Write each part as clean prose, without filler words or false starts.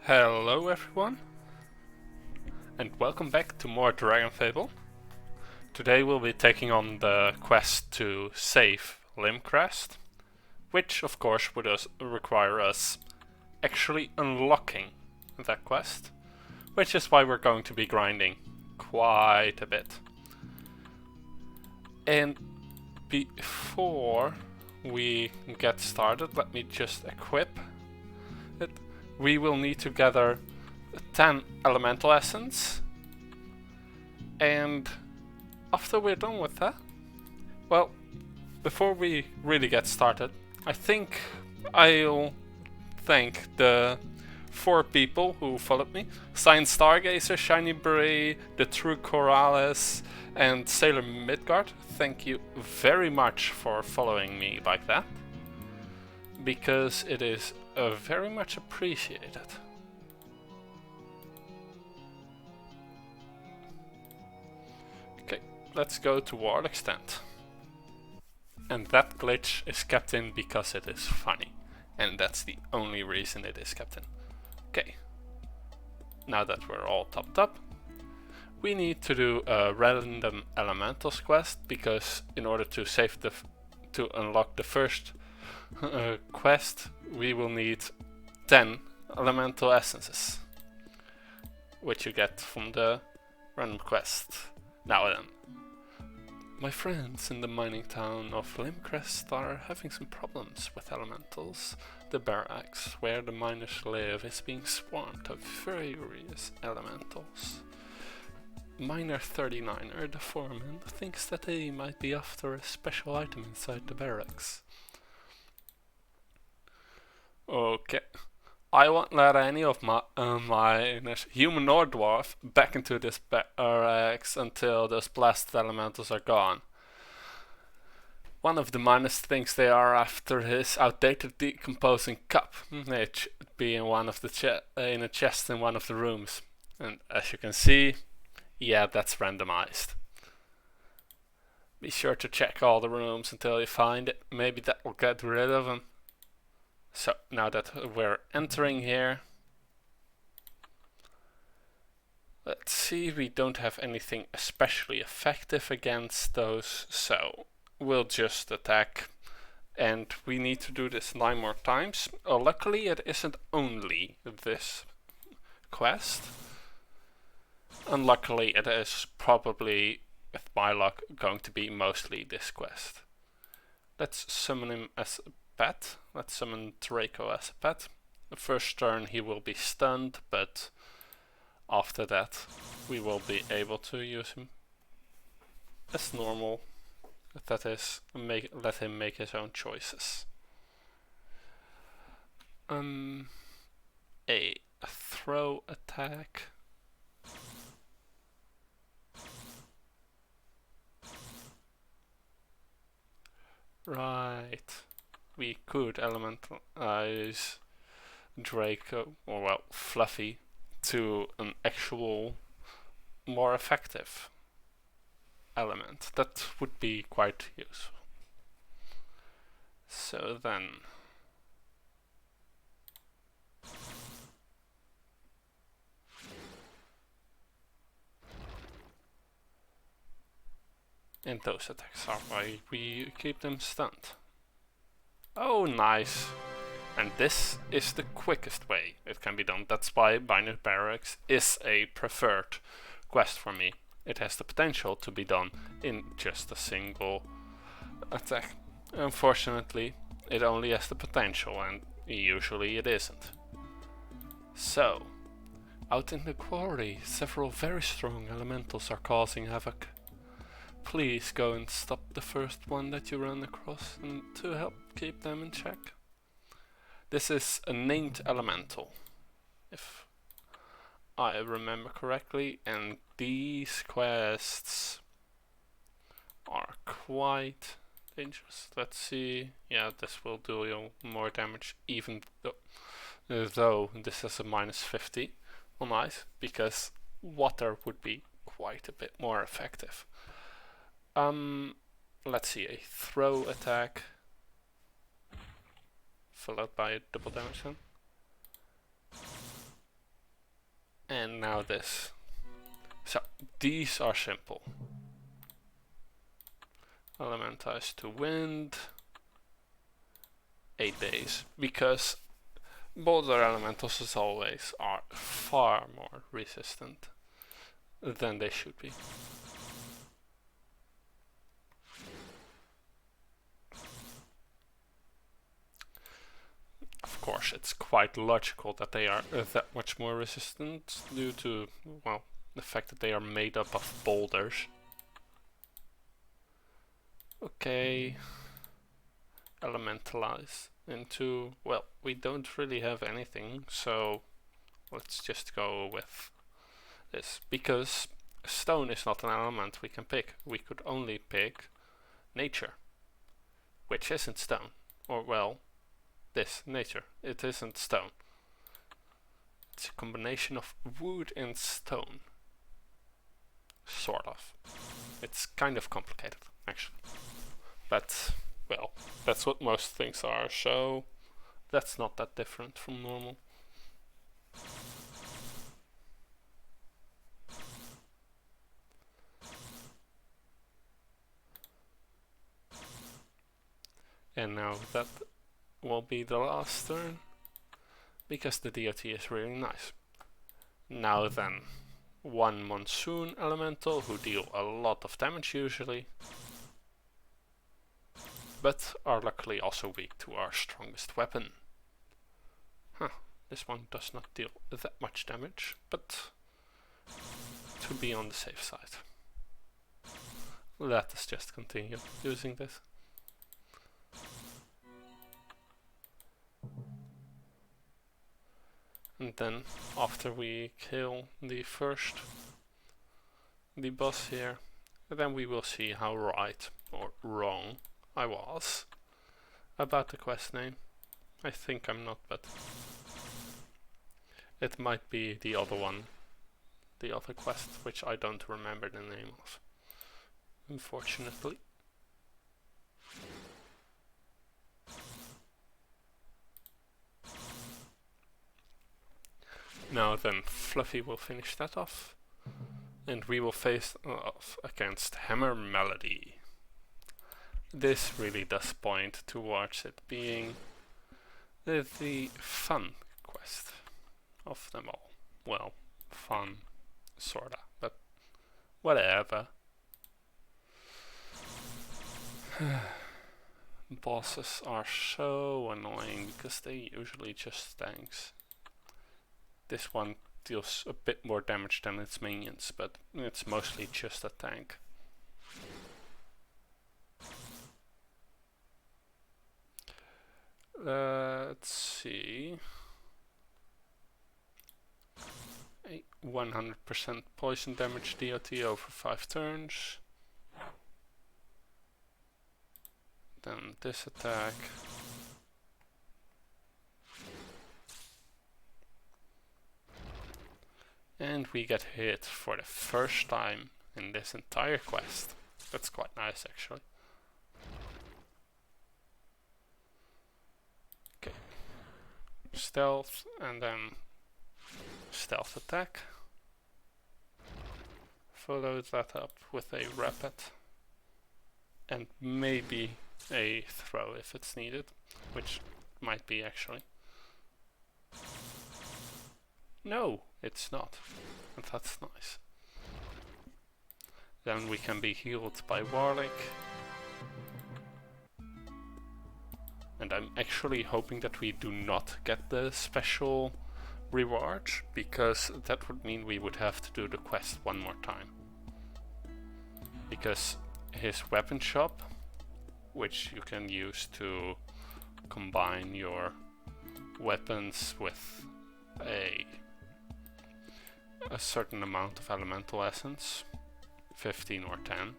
Hello everyone, and welcome back to more Dragonfable. Today we'll be taking on the quest to save Limcrest, which of course would require us actually unlocking that quest, which is why we're going to be grinding quite a bit. And before we get started, let me just equip it. We will need to gather 10 elemental essence, and after we're done with that, well, before we really get started, I think I'll thank the 4 people who followed me: Science Stargazer, Shiny Bray, The True Corrales, and Sailor Midgard. Thank you very much for following me like that, because it is very much appreciated. Okay, let's go to Ward Extent. And that glitch is kept in because it is funny. And that's the only reason it is kept in. Okay. Now that we're all topped up, we need to do a random elementals quest, because in order to save to unlock the first quest, we will need 10 elemental essences, which you get from the random quest. Now then, my friends in the mining town of Limcrest are having some problems with elementals. The barracks where the miners live is being swarmed of furious elementals. Miner 39er, the foreman, thinks that they might be after a special item inside the barracks. Okay. I won't let any of my miners, human or dwarf, back into this barracks until those blasted elementals are gone. One of the miners thinks they are after his outdated decomposing cup. It should be in one of the in a chest in one of the rooms. And as you can see, yeah, that's randomized. Be sure to check all the rooms until you find it. Maybe that will get rid of him. So now that we're entering here, let's see, we don't have anything especially effective against those, so we'll just attack. And we need to do this 9 more times. Luckily it isn't only this quest. Unluckily it is probably, with my luck, going to be mostly this quest. Let's summon him as a pet. Let's summon Draco as a pet. The first turn he will be stunned, but after that we will be able to use him as normal. That is, let him make his own choices. A throw attack. Right. We could elementalize Draco, or well, Fluffy, to an actual more effective element. That would be quite useful. So then, and those attacks are why we keep them stunned. Oh, nice. And this is the quickest way it can be done. That's why Binary Barracks is a preferred quest for me. It has the potential to be done in just a single attack. Unfortunately, it only has the potential, and usually it isn't. So, out in the quarry, several very strong elementals are causing havoc. Please go and stop the first one that you run across, and to help keep them in check. This is a named elemental, if I remember correctly, and these quests are quite dangerous. Let's see. Yeah, this will do you more damage, even though this is a -50 on ice, because water would be quite a bit more effective. Let's see, a throw attack followed by a double damage then. And now this. So these are simple. Elementize to wind. 8 days. Because boulder elementals, as always, are far more resistant than they should be. Of course, it's quite logical that they are that much more resistant due to, well, the fact that they are made up of boulders. Okay. Elementalize into, well, we don't really have anything, so let's just go with this. Because stone is not an element we can pick. We could only pick nature, which isn't stone. Or, well, this, nature. It isn't stone. It's a combination of wood and stone. Sort of. It's kind of complicated, actually. But, well, that's what most things are, so that's not that different from normal. And now that will be the last turn, because the DOT is really nice. Now then, one monsoon elemental who deal a lot of damage usually, but are luckily also weak to our strongest weapon. Huh, this one does not deal that much damage, but to be on the safe side. Let us just continue using this. And then after we kill the boss here, then we will see how right or wrong I was about the quest name. I think I'm not, but it might be the other one, the other quest, which I don't remember the name of, unfortunately. Now then, Fluffy will finish that off, and we will face off against Hammer Melody. This really does point towards it being the fun quest of them all. Well, fun, sorta, but whatever. Bosses are so annoying because they usually just tanks. This one deals a bit more damage than its minions, but it's mostly just a tank. Let's see. A 100% poison damage DOT over 5 turns. Then this attack. And we get hit for the first time in this entire quest. That's quite nice, actually. Okay. Stealth, and then stealth attack. Follow that up with a rapid. And maybe a throw if it's needed, which might be actually. No, it's not. And that's nice. Then we can be healed by Warlick. And I'm actually hoping that we do not get the special reward, because that would mean we would have to do the quest one more time. Because his weapon shop, which you can use to combine your weapons with a certain amount of elemental essence, 15 or 10.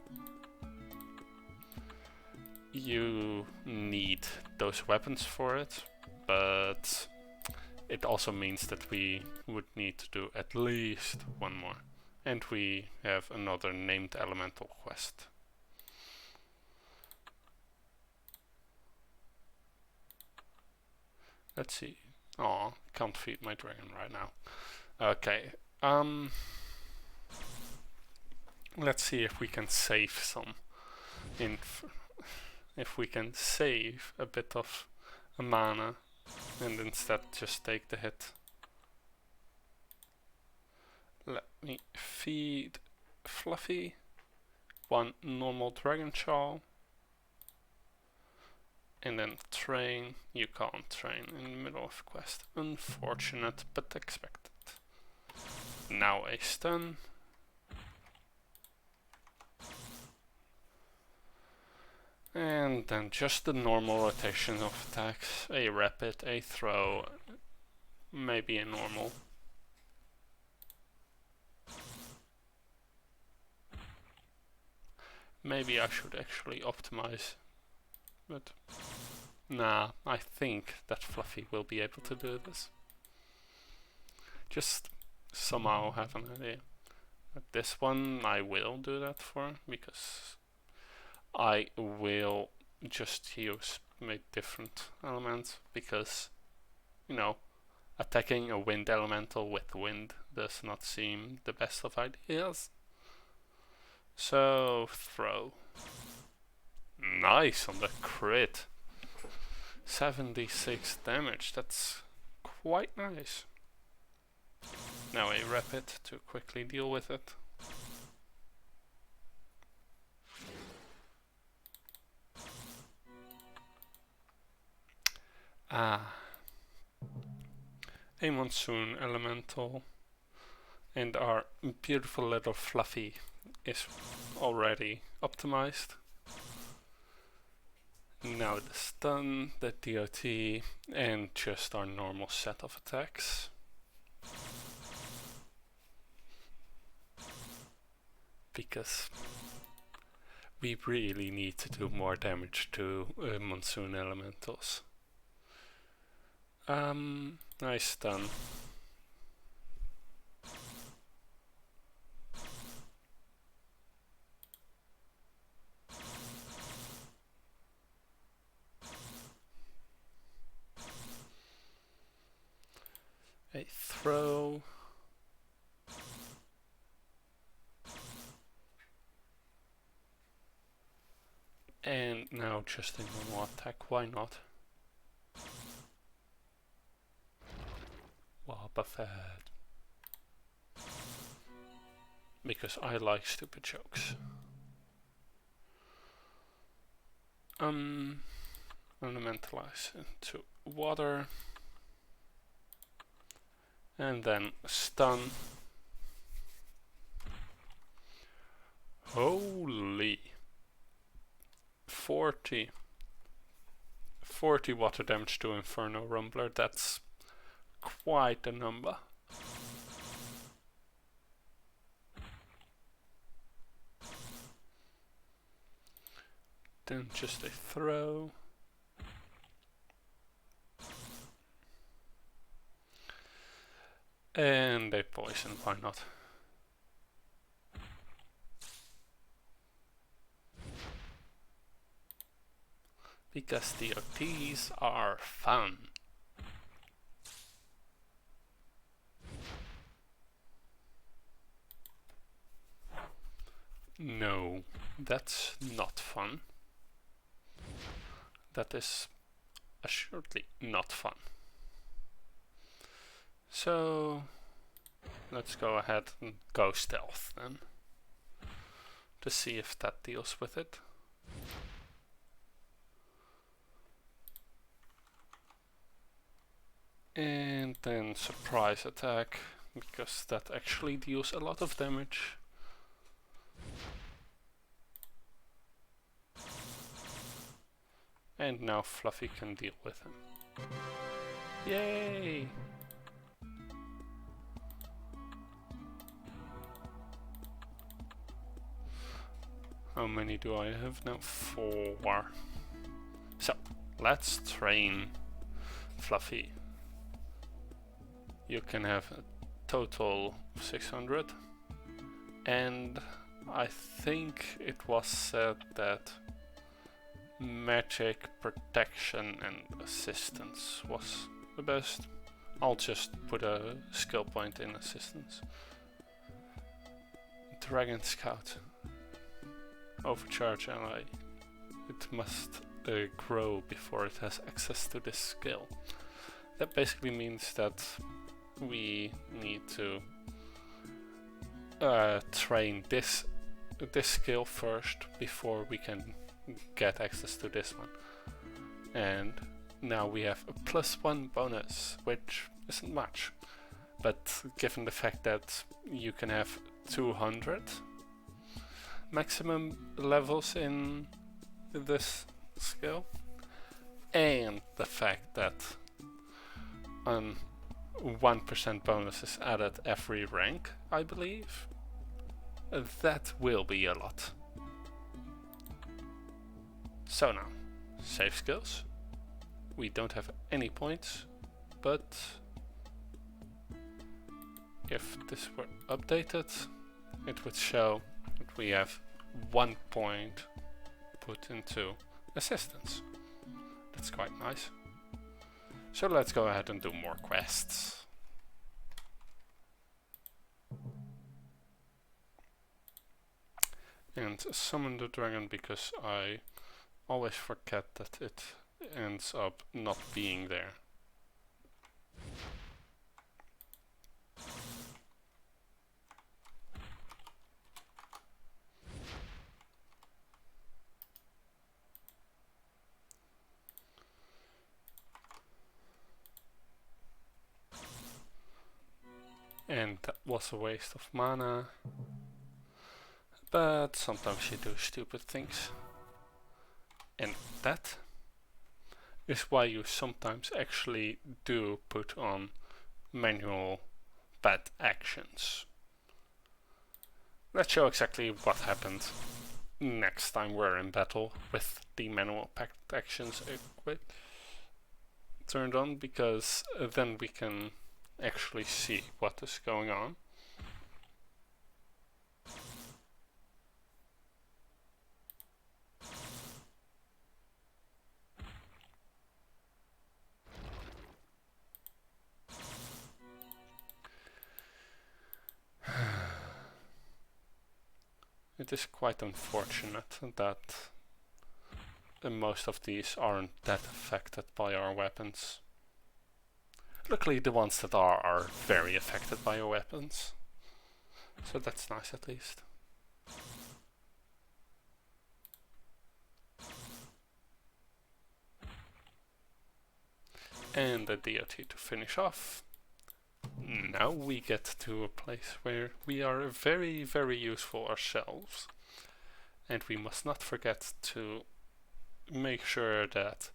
You need those weapons for it, but it also means that we would need to do at least one more. And we have another named elemental quest. Let's see. Oh, can't feed my dragon right now. Okay, Um, let's see if we can save some. If we can save a bit of a mana and instead just take the hit. Let me feed Fluffy one normal Dragon Shawl. And then train. You can't train in the middle of quest. Unfortunate, but expected. Now a stun. And then just the normal rotation of attacks. A rapid, a throw, maybe a normal. Maybe I should actually optimize, but nah, I think that Fluffy will be able to do this. Just somehow have an idea. But this one I will do that for, because I will just use different elements, because, you know, attacking a wind elemental with wind does not seem the best of ideas. So, throw. Nice on the crit. 76 damage, that's quite nice. Now a rapid to quickly deal with it. Ah. A monsoon elemental. And our beautiful little Fluffy is already optimized. Now the stun, the DOT, and just our normal set of attacks. Because we really need to do more damage to monsoon elementals. Nice stun. A throw. And now just a normal attack, why not? Wow, Buffett. Because I like stupid jokes. Elementalize into water. And then stun. Holy. 40 water damage to Inferno Rumbler, that's quite a number. Then just a throw. And a poison, why not? Because the DOTs are fun. No, that's not fun. That is assuredly not fun. So let's go ahead and go stealth then, to see if that deals with it. And then surprise attack, because that actually deals a lot of damage. And now Fluffy can deal with him. Yay! How many do I have now? 4. So, let's train Fluffy. You can have a total of 600. And I think it was said that magic, protection and assistance was the best. I'll just put a skill point in assistance. Dragon Scout. Overcharge ally. It must grow before it has access to this skill. That basically means that we need to train this skill first before we can get access to this one. And now we have a +1 bonus, which isn't much, but given the fact that you can have 200 maximum levels in this skill, and the fact that 1% bonus is added every rank, I believe, that will be a lot. So now, save skills. We don't have any points, but if this were updated, it would show that we have 1 point put into assistance. That's quite nice. So let's go ahead and do more quests. And summon the dragon, because I always forget that it ends up not being there. And that was a waste of mana. But sometimes you do stupid things. And that is why you sometimes actually do put on manual pet actions. Let's show exactly what happened next time we're in battle with the manual pet actions turned on, because then we can actually see what is going on. It is quite unfortunate that most of these aren't that affected by our weapons. Luckily the ones that are very affected by our weapons. So that's nice at least. And the DOT to finish off. Now we get to a place where we are very, very useful ourselves. And we must not forget to make sure that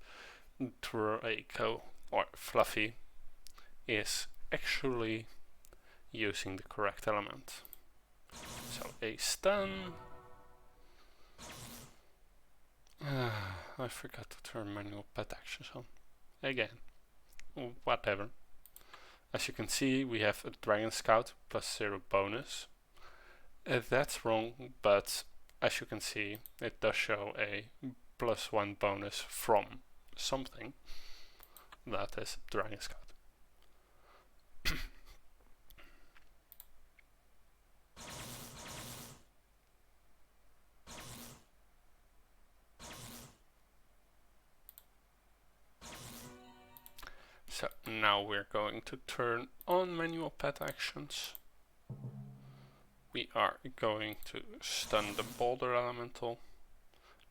Draco, or Fluffy, is actually using the correct element. So a stun. I forgot to turn manual pet actions on. Again. Whatever. As you can see, we have a Dragon Scout +0 bonus. That's wrong, but as you can see, it does show a +1 bonus from something. That is Dragon Scout. So now we're going to turn on manual pet actions. We are going to stun the boulder elemental.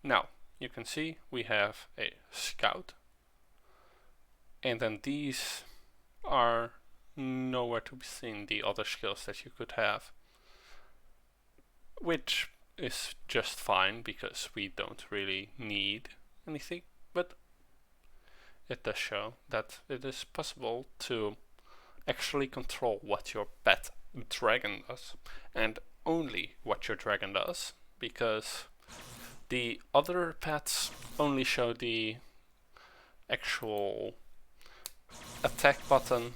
Now you can see we have a scout, and then these are nowhere to be seen, the other skills that you could have, which is just fine because we don't really need anything, but it does show that it is possible to actually control what your pet dragon does, and only what your dragon does, because the other pets only show the actual attack button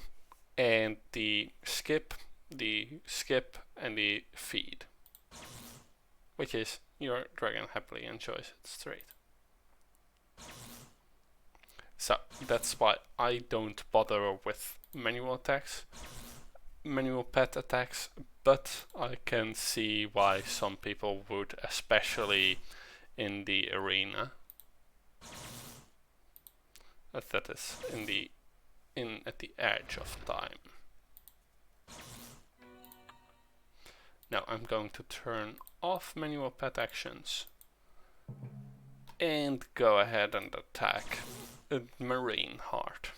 and the skip, and the feed, which is your dragon happily enjoys it straight. So that's why I don't bother with manual attacks, manual pet attacks, but I can see why some people would, especially in the arena. That is at the edge of time. Now I'm going to turn off manual pet actions and go ahead and attack a marine heart.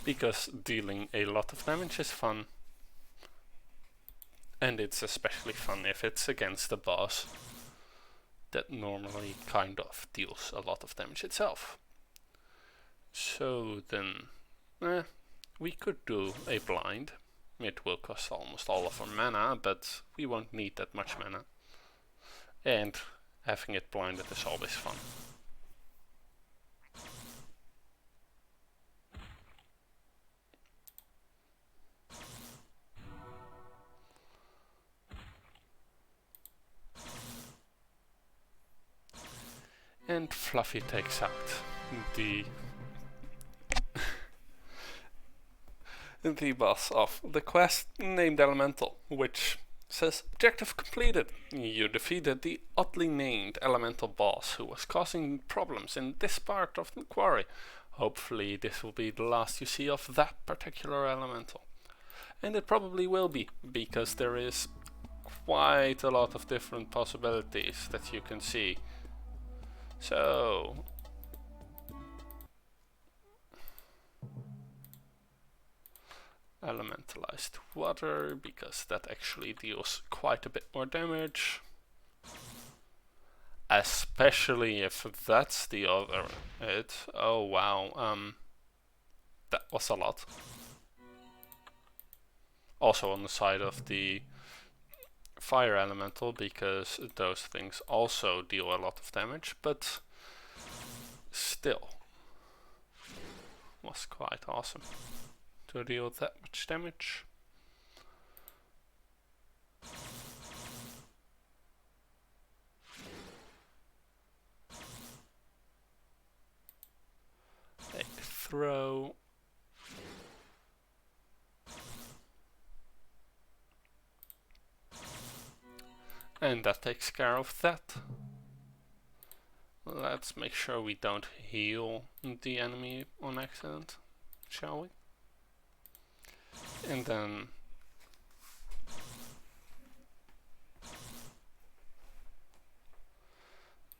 Because dealing a lot of damage is fun. And it's especially fun if it's against a boss that normally kind of deals a lot of damage itself. So then, we could do a blind. It will cost almost all of our mana, but we won't need that much mana. And having it blinded is always fun. And Fluffy takes out the the boss of the quest named Elemental, which says objective completed. You defeated the oddly named elemental boss who was causing problems in this part of the quarry. Hopefully this will be the last you see of that particular elemental. And it probably will be, because there is quite a lot of different possibilities that you can see. So elementalized water, because that actually deals quite a bit more damage. Especially if that's the other hit. Oh wow, that was a lot. Also on the side of the fire elemental, because those things also deal a lot of damage, but still was quite awesome to deal that much damage. A throw. And that takes care of that. Let's make sure we don't heal the enemy on accident, shall we? And then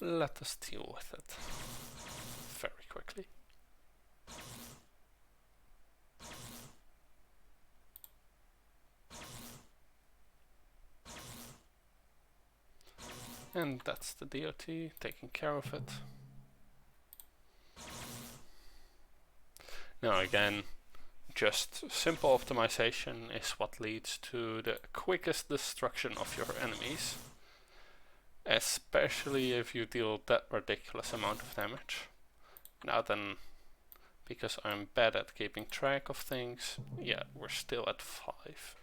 let us deal with it very quickly. And that's the DOT taking care of it. Now again, just simple optimization is what leads to the quickest destruction of your enemies. Especially if you deal that ridiculous amount of damage. Now then, because I'm bad at keeping track of things, yeah, we're still at 5.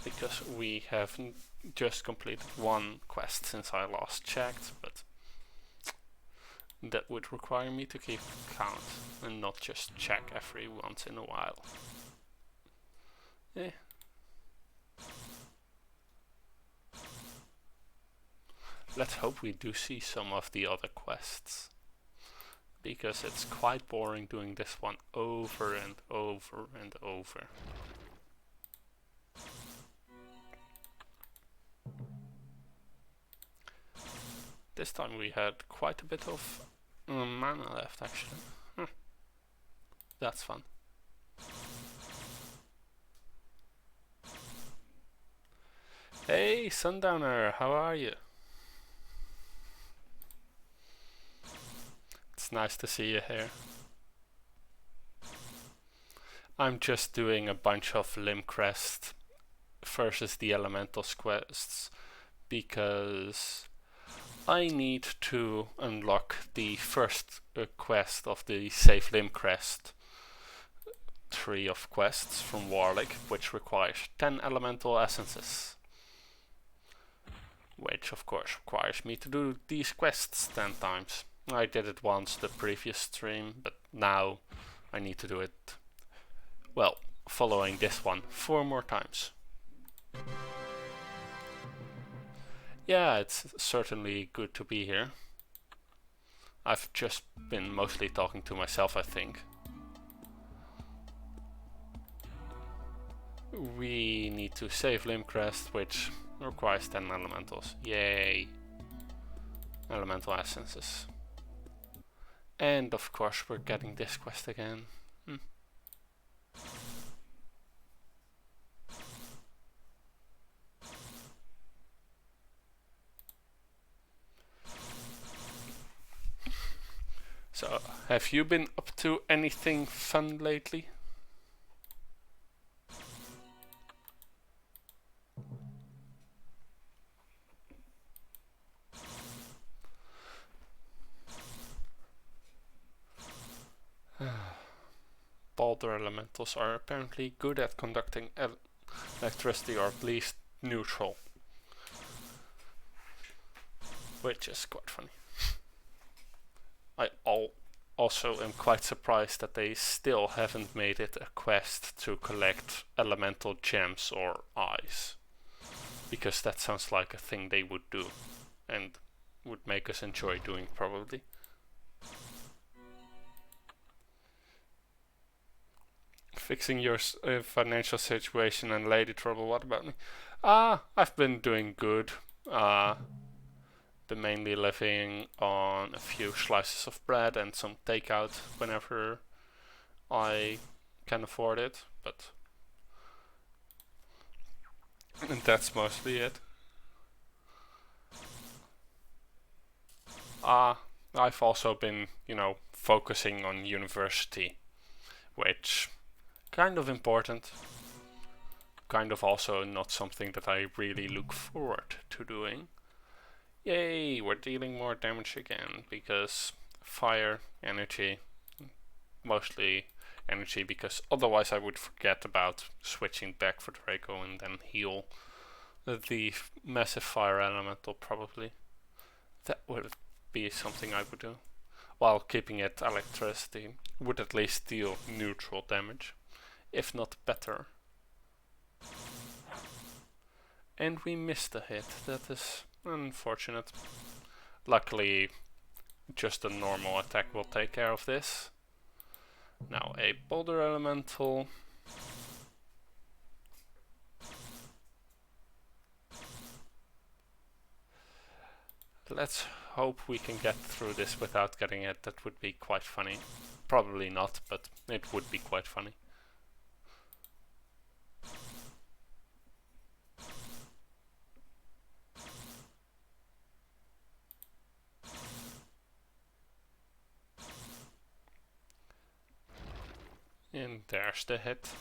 Because we have just completed one quest since I last checked, but that would require me to keep count and not just check every once in a while. Eh. Let's hope we do see some of the other quests, because it's quite boring doing this one over and over and over. This time we had quite a bit of mana left, actually. That's fun. Hey Sundowner, how are you? It's nice to see you here. I'm just doing a bunch of Limb Crest versus the Elementals quests, because I need to unlock the first quest of the Save Limb Crest tree of quests from Warlick, which requires 10 elemental essences, which of course requires me to do these quests 10 times. I did it once the previous stream, but now I need to do it, well, following this one 4 more times. Yeah, it's certainly good to be here. I've just been mostly talking to myself, I think. We need to save Limcrest, which requires 10 elementals. Yay! Elemental essences. And of course we're getting this quest again. So, have you been up to anything fun lately? Boulder elementals are apparently good at conducting electricity, or at least neutral. Which is quite funny. I also am quite surprised that they still haven't made it a quest to collect elemental gems or eyes. Because that sounds like a thing they would do. And would make us enjoy doing, probably. Fixing your financial situation and lady trouble, what about me? I've been doing good. Been mainly living on a few slices of bread and some takeout whenever I can afford it, but and that's mostly it. I've also been, focusing on university, which kind of important, kind of also not something that I really look forward to doing. Yay, we're dealing more damage again, because fire, energy, mostly energy, because otherwise I would forget about switching back for Draco and then heal the massive fire elemental, probably. That would be something I would do. While keeping it electricity would at least deal neutral damage, if not better. And we missed a hit, that is unfortunate. Luckily, just a normal attack will take care of this. Now a boulder elemental. Let's hope we can get through this without getting hit. That would be quite funny. Probably not, but it would be quite funny. And there's the hit.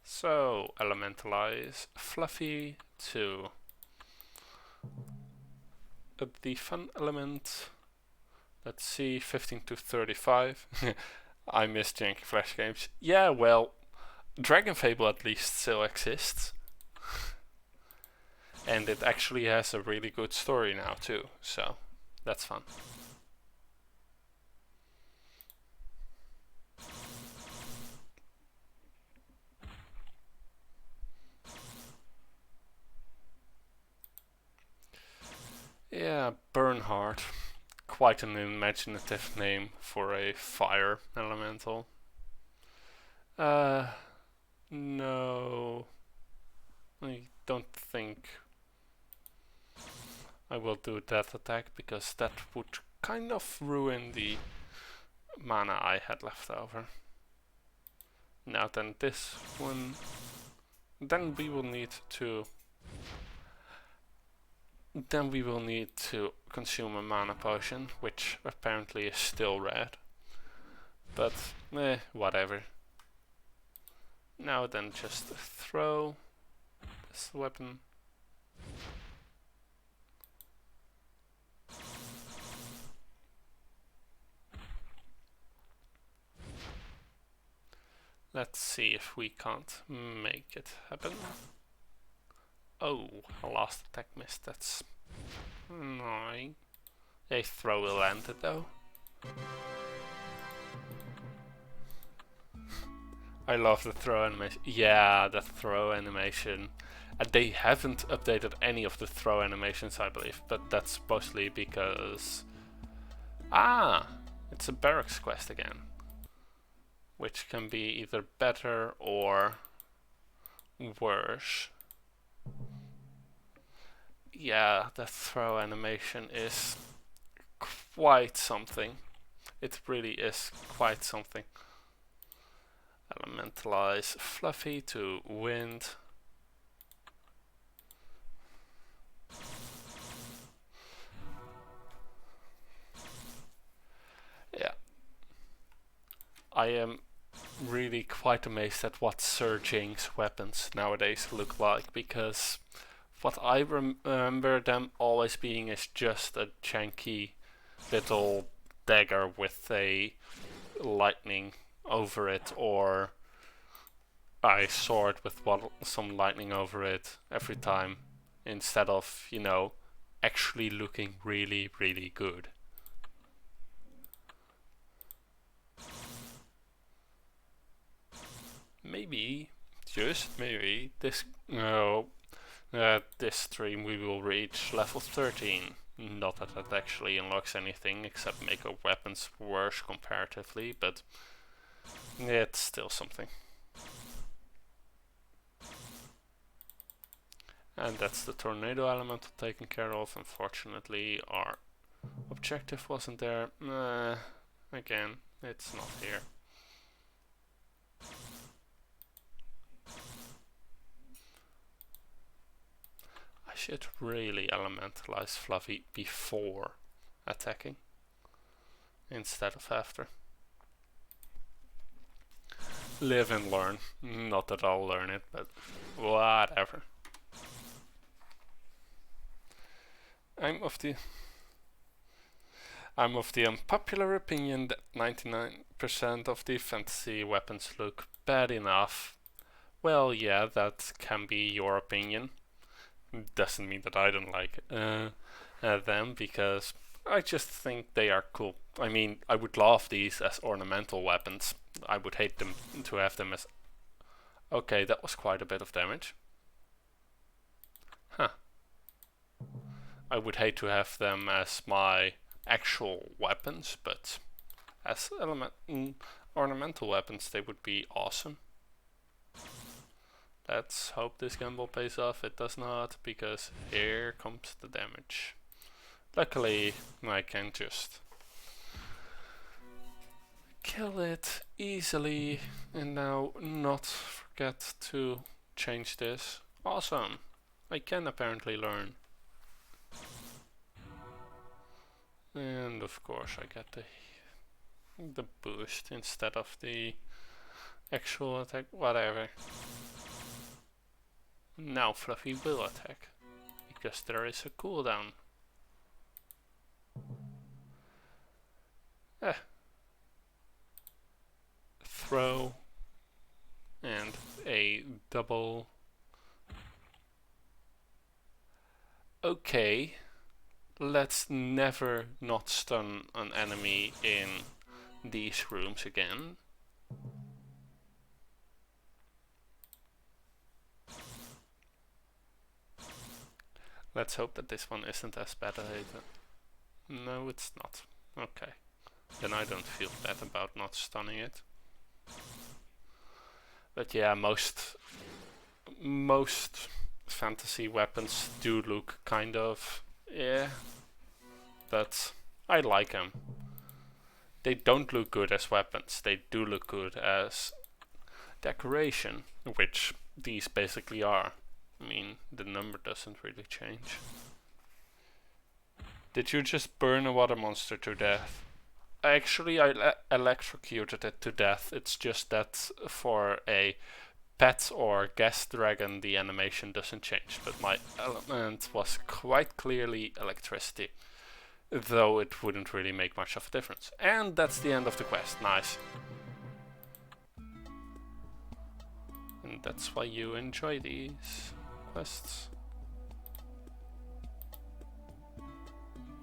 So, elementalize Fluffy to the fun element. Let's see, 15 to 35. I miss janky Flash games. Yeah, well, Dragonfable at least still exists. And it actually has a really good story now too, so that's fun. Yeah, Bernhard. Quite an imaginative name for a fire elemental. No. I don't think I will do that attack, because that would kind of ruin the mana I had left over. Now then this one. Then we will need to consume a mana potion, which apparently is still red. But, whatever. Now then, just throw this weapon. Let's see if we can't make it happen. Oh, a last attack missed. That's annoying. A throw will land it though. I love the throw animation. Yeah, the throw animation. And they haven't updated any of the throw animations, I believe, but that's mostly because... Ah! It's a barracks quest again. Which can be either better or worse. Yeah, the throw animation is quite something. It really is quite something. Elementalize Fluffy to wind. Yeah. I am really quite amazed at what Surging's weapons nowadays look like, because what I remember them always being is just a janky little dagger with a lightning over it, or a sword with some lightning over it every time, instead of, you know, actually looking really, really good. Maybe, just maybe, this stream we will reach level 13. Not that that actually unlocks anything except make our weapons worse comparatively, but it's still something. And that's the tornado elemental taken care of. Unfortunately, our objective wasn't there. Again, it's not here. I should really elementalize Fluffy before attacking instead of after. Live and learn. Not that I'll learn it, but whatever. I'm of the unpopular opinion that 99% of the fantasy weapons look bad enough. Well, yeah, that can be your opinion. Doesn't mean that I don't like them, because I just think they are cool. I mean, I would love these as ornamental weapons. I would hate them to have them as... Okay, that was quite a bit of damage. Huh. I would hate to have them as my actual weapons, but as ornamental weapons they would be awesome. Let's hope this gamble pays off. It does not, because here comes the damage. Luckily, I can just kill it easily and now not forget to change this. Awesome! I can apparently learn. And of course I get the boost instead of the actual attack, whatever. Now Fluffy will attack, because there is a cooldown. Throw and a double. Okay, let's never not stun an enemy in these rooms again. Let's hope that this one isn't as bad as it. No, it's not. Okay. Then I don't feel bad about not stunning it. But yeah, most fantasy weapons do look kind of... yeah. But I like them. They don't look good as weapons. They do look good as decoration, which these basically are. I mean, the number doesn't really change. Did you just burn a water monster to death? Actually, I electrocuted it to death. It's just that for a pet or gas dragon, the animation doesn't change. But my element was quite clearly electricity, though it wouldn't really make much of a difference. And that's the end of the quest. Nice. And that's why you enjoy these quests.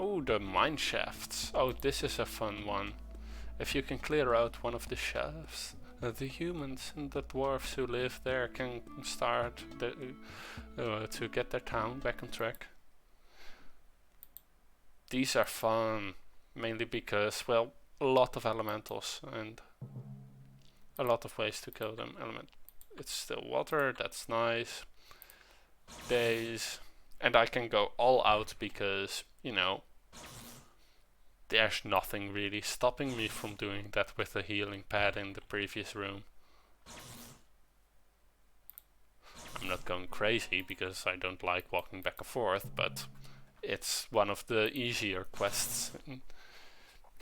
Oh, the mine shafts. Oh, this is a fun one. If you can clear out one of the shafts, the humans and the dwarves who live there can start to get their town back on track. These are fun, mainly because, well, a lot of elementals and a lot of ways to kill them. It's still water, that's nice. Days, and I can go all out because, you know, there's nothing really stopping me from doing that with the healing pad in the previous room. I'm not going crazy because I don't like walking back and forth, but it's one of the easier quests.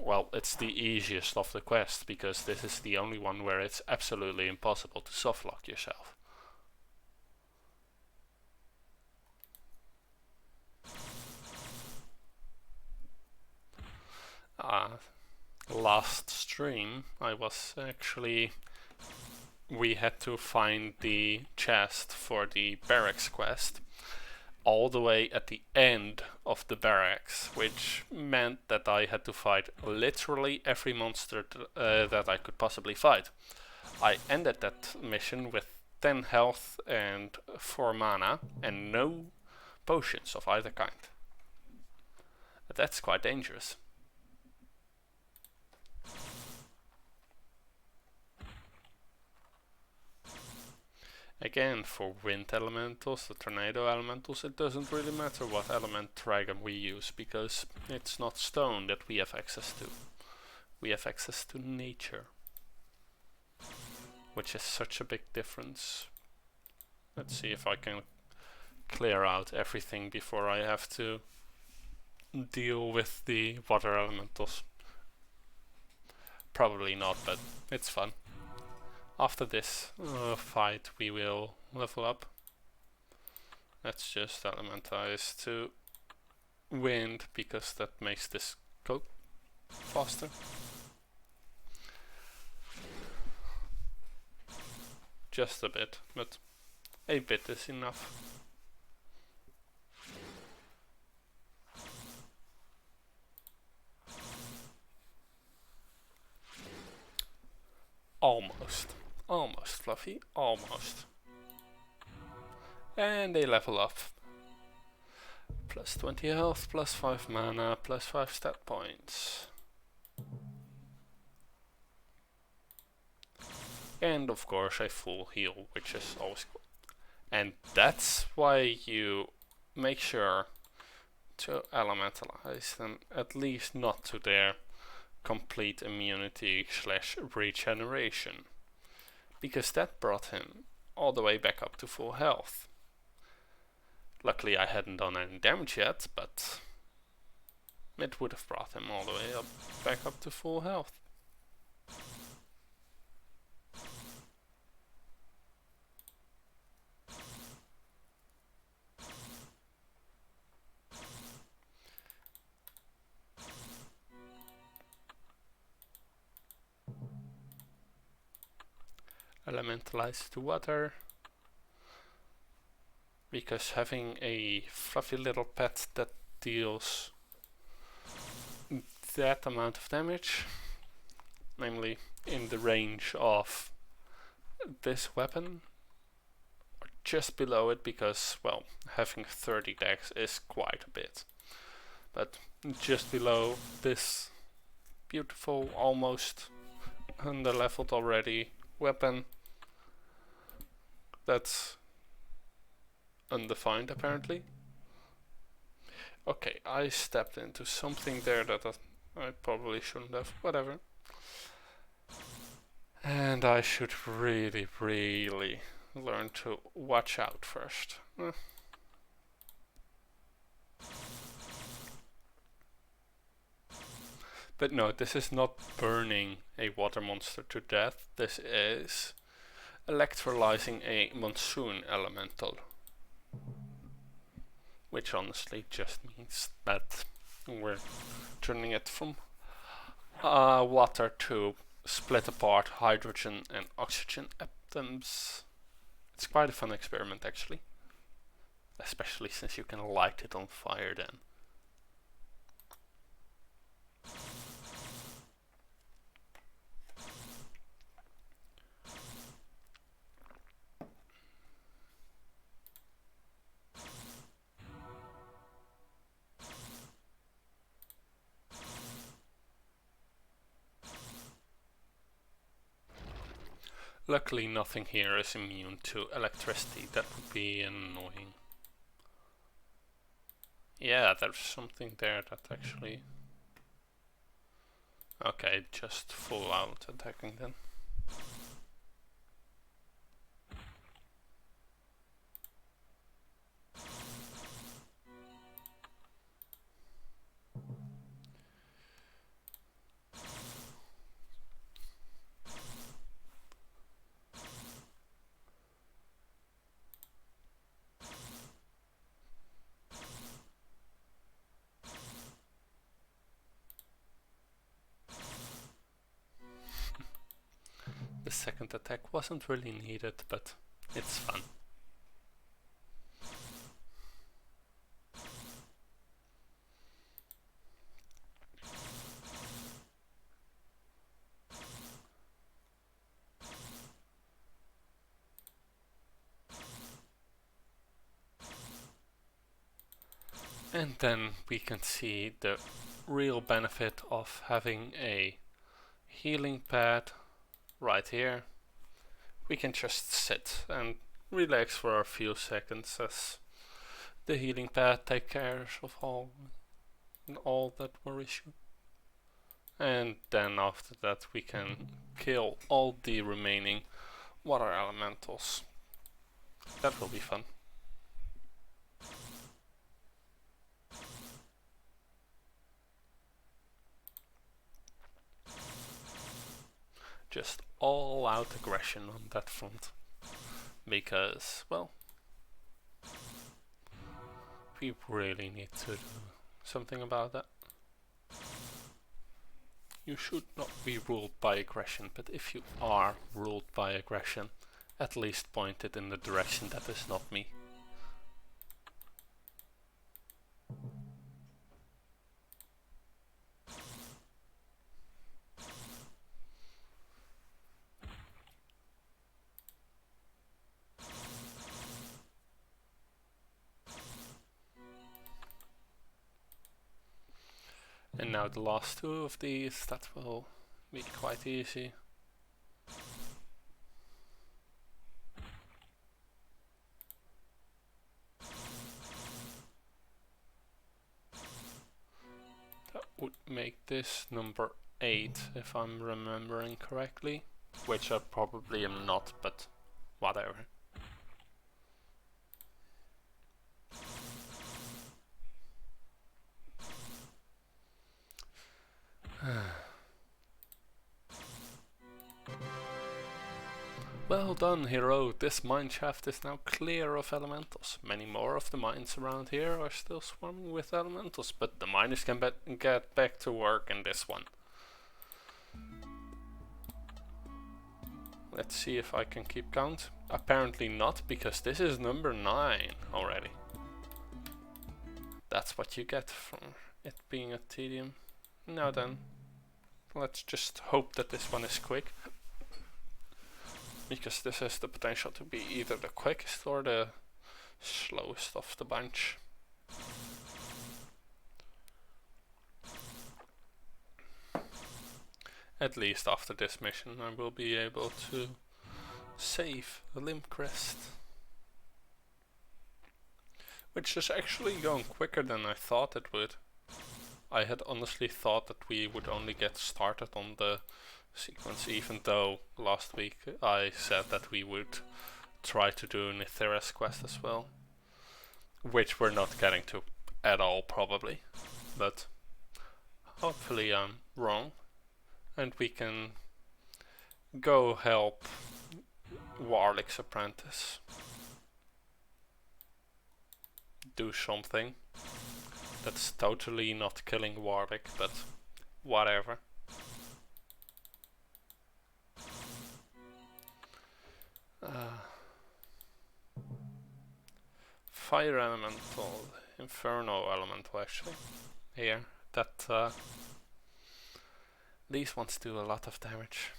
Well, it's the easiest of the quests because this is the only one where it's absolutely impossible to softlock yourself. Last stream I was actually, we had to find the chest for the barracks quest all the way at the end of the barracks, which meant that I had to fight literally every monster that I could possibly fight. I ended that mission with 10 health and 4 mana and no potions of either kind. That's quite dangerous. Again, for wind elementals, the tornado elementals, it doesn't really matter what element dragon we use, because it's not stone that we have access to. We have access to nature, which is such a big difference. Let's see if I can clear out everything before I have to deal with the water elementals. Probably not, but it's fun. After this fight we will level up. Let's just elementize to wind because that makes this go faster. Just a bit, but a bit is enough. Almost. Almost, Fluffy. Almost. And they level up. Plus 20 health, plus 5 mana, plus 5 stat points. And of course a full heal, which is always cool. And that's why you make sure to elementalize them, at least not to their complete immunity / regeneration. Because that brought him all the way back up to full health. Luckily I hadn't done any damage yet, but it would have brought him all the way back up to full health. Elementalize to water, because having a fluffy little pet that deals that amount of damage, namely in the range of this weapon, or just below it, because, well, having 30 dex is quite a bit, but just below this beautiful, almost under-leveled already weapon that's undefined apparently. Okay, I stepped into something there that I probably shouldn't have, whatever. And I should really learn to watch out first. But no, this is not burning a water monster to death, this is electrolyzing a monsoon elemental. Which honestly just means that we're turning it from water to split apart hydrogen and oxygen atoms. It's quite a fun experiment actually. Especially since you can light it on fire then. Luckily nothing here is immune to electricity. That would be annoying. Yeah, there's something there that actually... Okay, just full out attacking then. The second attack wasn't really needed, but it's fun. And then we can see the real benefit of having a healing pad right here. We can just sit and relax for a few seconds as the healing pad takes care of all that worries you. And then after that we can kill all the remaining water elementals. That will be fun. Just all out aggression on that front. Because, well, we really need to do something about that. You should not be ruled by aggression, but if you are ruled by aggression, at least point it in the direction that is not me. And now the last two of these, that will be quite easy. That would make this number 8 if I'm remembering correctly, which I probably am not, but whatever. Well done, hero. This mine shaft is now clear of elementals. Many more of the mines around here are still swarming with elementals, but the miners can get back to work in this one. Let's see if I can keep count. Apparently not, because this is number 9 already. That's what you get from it being a tedium. Now then, let's just hope that this one is quick. Because this has the potential to be either the quickest or the slowest of the bunch. At least after this mission I will be able to save a limb crest. Which is actually going quicker than I thought it would. I had honestly thought that we would only get started on the sequence, even though last week I said that we would try to do Nithira's quest as well. Which we're not getting to at all probably. But hopefully I'm wrong. And we can go help Warlick's apprentice do something that's totally not killing Warlick, but whatever. Fire elemental, inferno elemental actually. Here, that these ones do a lot of damage.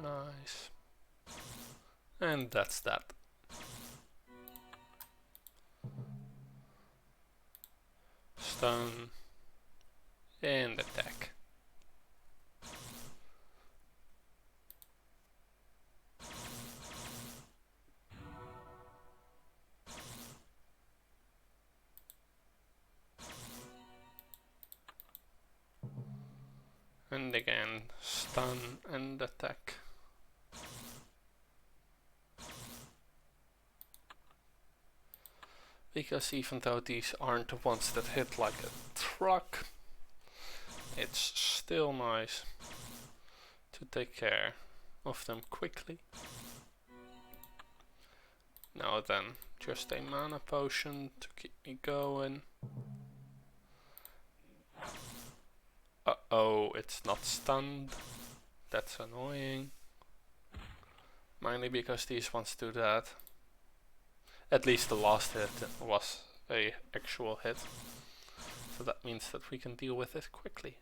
Nice. And that's that. stun, and attack. And again, stun and attack. Because even though these aren't the ones that hit like a truck, it's still nice to take care of them quickly. Now then, just a mana potion to keep me going. Uh-oh, it's not stunned. That's annoying. Mainly because these ones do that. At least the last hit was a actual hit. So that means that we can deal with it quickly.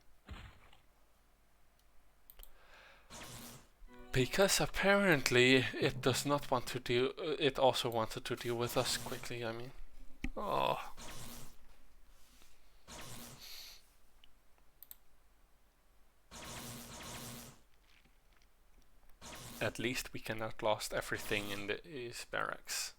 Because apparently it does not want to deal, it also wanted to deal with us quickly, I mean. Oh. At least we can outlast everything in these barracks.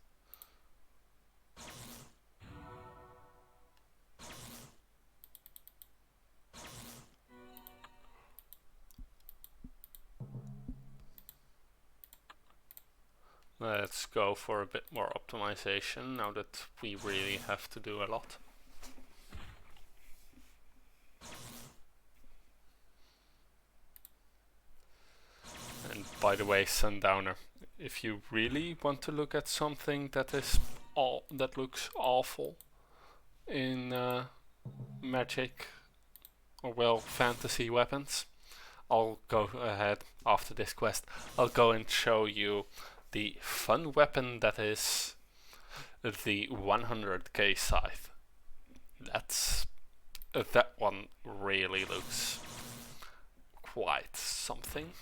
Let's go for a bit more optimization now that we really have to do a lot. And by the way, Sundowner, if you really want to look at something that is that looks awful in magic or well fantasy weapons, I'll go ahead after this quest. I'll go and show you the fun weapon that is the 100k scythe. That's that one really looks quite something.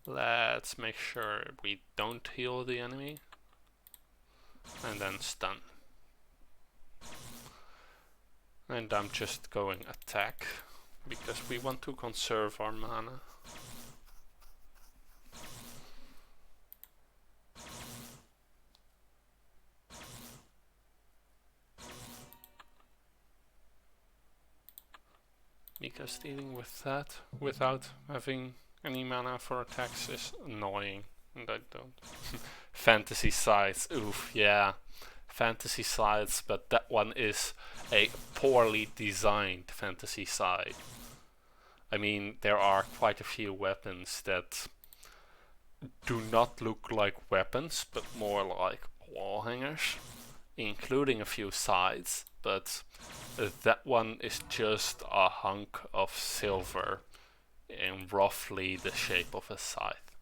Let's make sure we don't heal the enemy. And then stun. And I'm just going attack, because we want to conserve our mana. Because dealing with that without having any mana for attacks is annoying, and I don't. Fantasy sides, oof, yeah. Fantasy sides, but that one is a poorly designed fantasy side. I mean, there are quite a few weapons that do not look like weapons, but more like wall hangers, including a few sides, but that one is just a hunk of silver in roughly the shape of a scythe.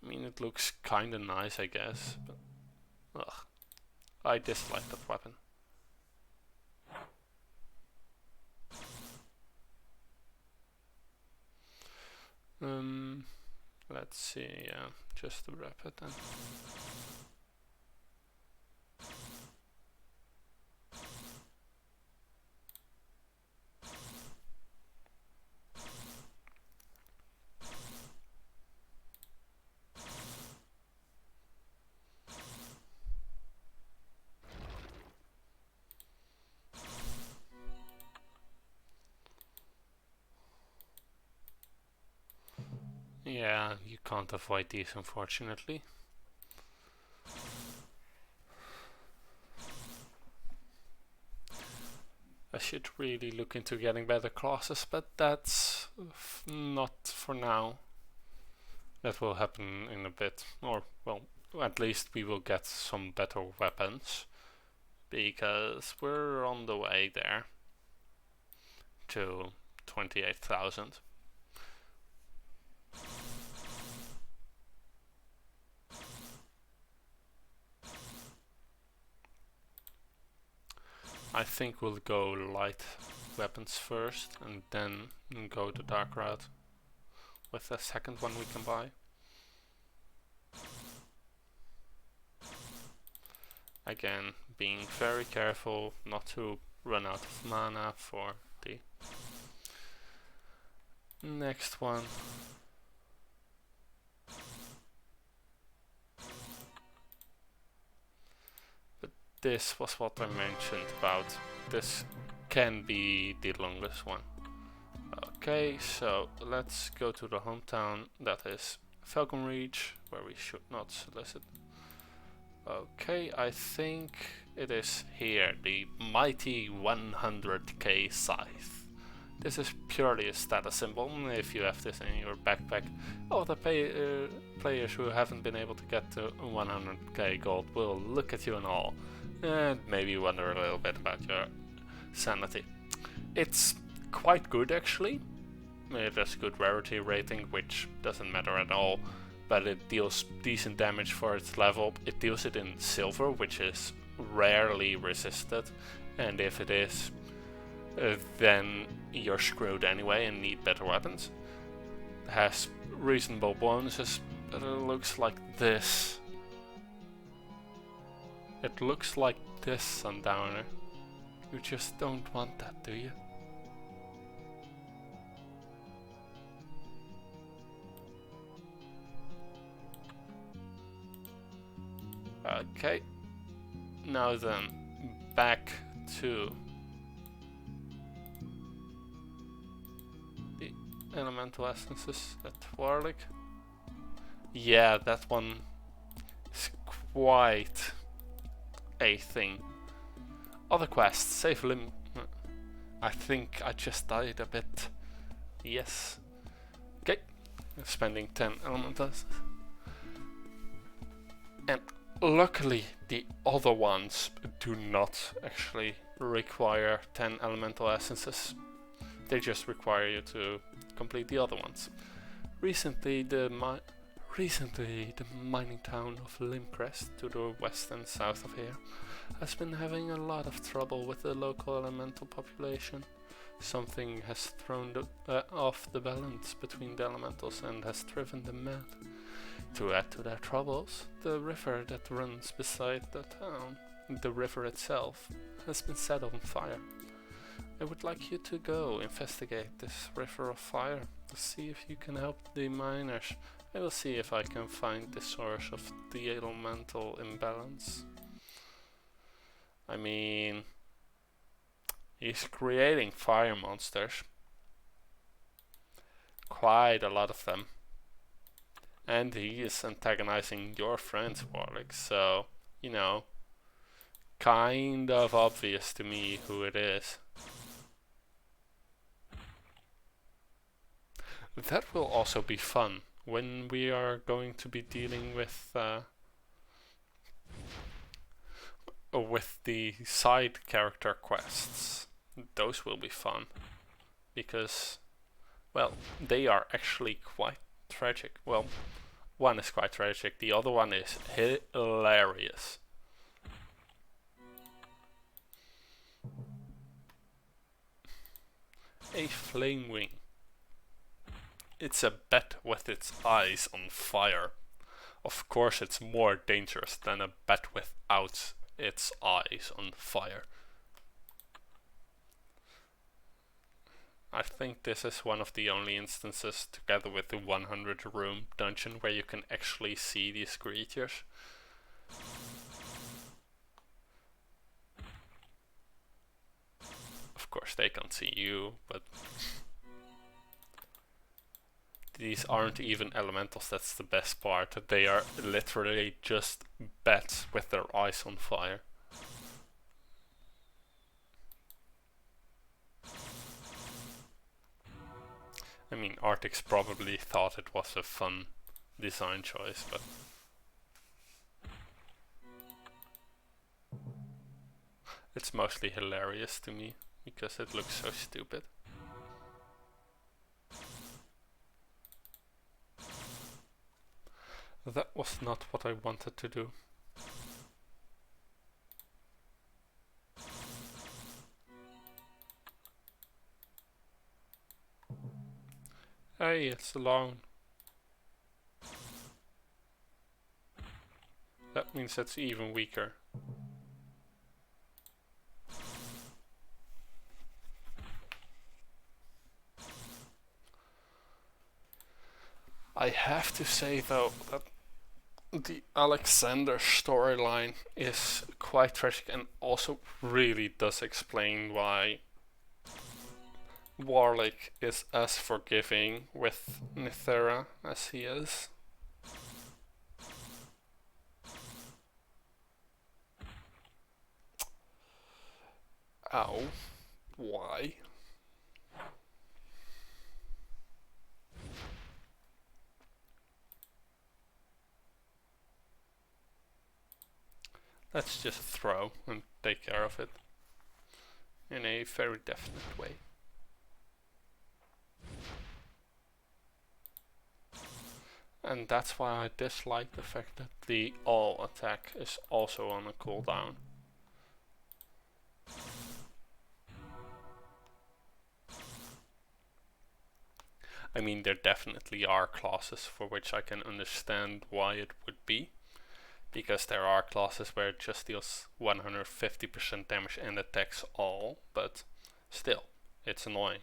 I mean, it looks kinda nice, I guess, but ugh, I dislike that weapon. Let's see, yeah, just to wrap it then. Yeah, you can't avoid these, unfortunately. I should really look into getting better classes, but that's not for now. That will happen in a bit, or well, at least we will get some better weapons, because we're on the way there to 28,000. I think we'll go light weapons first and then go the dark route with the second one we can buy. Again, being very careful not to run out of mana for the next one. But this was what I mentioned about this can be the longest one. Okay, so let's go to the hometown, that is Falcon Reach, where we should not solicit. Okay, I think it is here, the mighty 100k scythe. This is purely a status symbol. If you have this in your backpack, all the players who haven't been able to get to 100k gold will look at you and all, and maybe wonder a little bit about your sanity. It's quite good actually. It has good rarity rating, which doesn't matter at all, but it deals decent damage for its level. It deals it in silver, which is rarely resisted, and if it is, then you're screwed anyway and need better weapons. It has reasonable bonuses, but it looks like this. It looks like this, Sundowner. You just don't want that, do you? Okay, now then, back to the elemental essences at Warlick. Yeah, that one is quite a thing. Other quests, save limb. I think I just died a bit. Yes. Okay, spending 10 elemental essences. And luckily the other ones do not actually require 10 elemental essences. They just require you to complete the other ones. Recently the mining town of Limcrest, to the west and south of here, has been having a lot of trouble with the local elemental population. Something has thrown off the balance between the elementals and has driven them mad. To add to their troubles, the river that runs beside the town, the river itself, has been set on fire. I would like you to go investigate this river of fire to see if you can help the miners. I will see if I can find the source of the elemental imbalance. I mean, he's creating fire monsters. Quite a lot of them. And he is antagonizing your friends, Warlick, so, you know, kind of obvious to me who it is. That will also be fun when we are going to be dealing with the side character quests. Those will be fun because, well, they are actually quite tragic. Well, one is quite tragic, the other one is hilarious. A flame wing. It's a bat with its eyes on fire. Of course it's more dangerous than a bat without its eyes on fire. I think this is one of the only instances, together with the 100 room dungeon, where you can actually see these creatures. Of course they can't see you, but these aren't even elementals, that's the best part. They are literally just bats with their eyes on fire. I mean, Arctics probably thought it was a fun design choice, but it's mostly hilarious to me because it looks so stupid. That was not what I wanted to do. Hey, it's alone. That means it's even weaker. I have to say though that the Alexander storyline is quite tragic and also really does explain why Warlick is as forgiving with Nithera as he is. Ow. Why? Let's just throw and take care of it in a very definite way. And that's why I dislike the fact that the all attack is also on a cooldown. I mean, there definitely are classes for which I can understand why it would be. Because there are classes where it just deals 150% damage and attacks all, but still, it's annoying.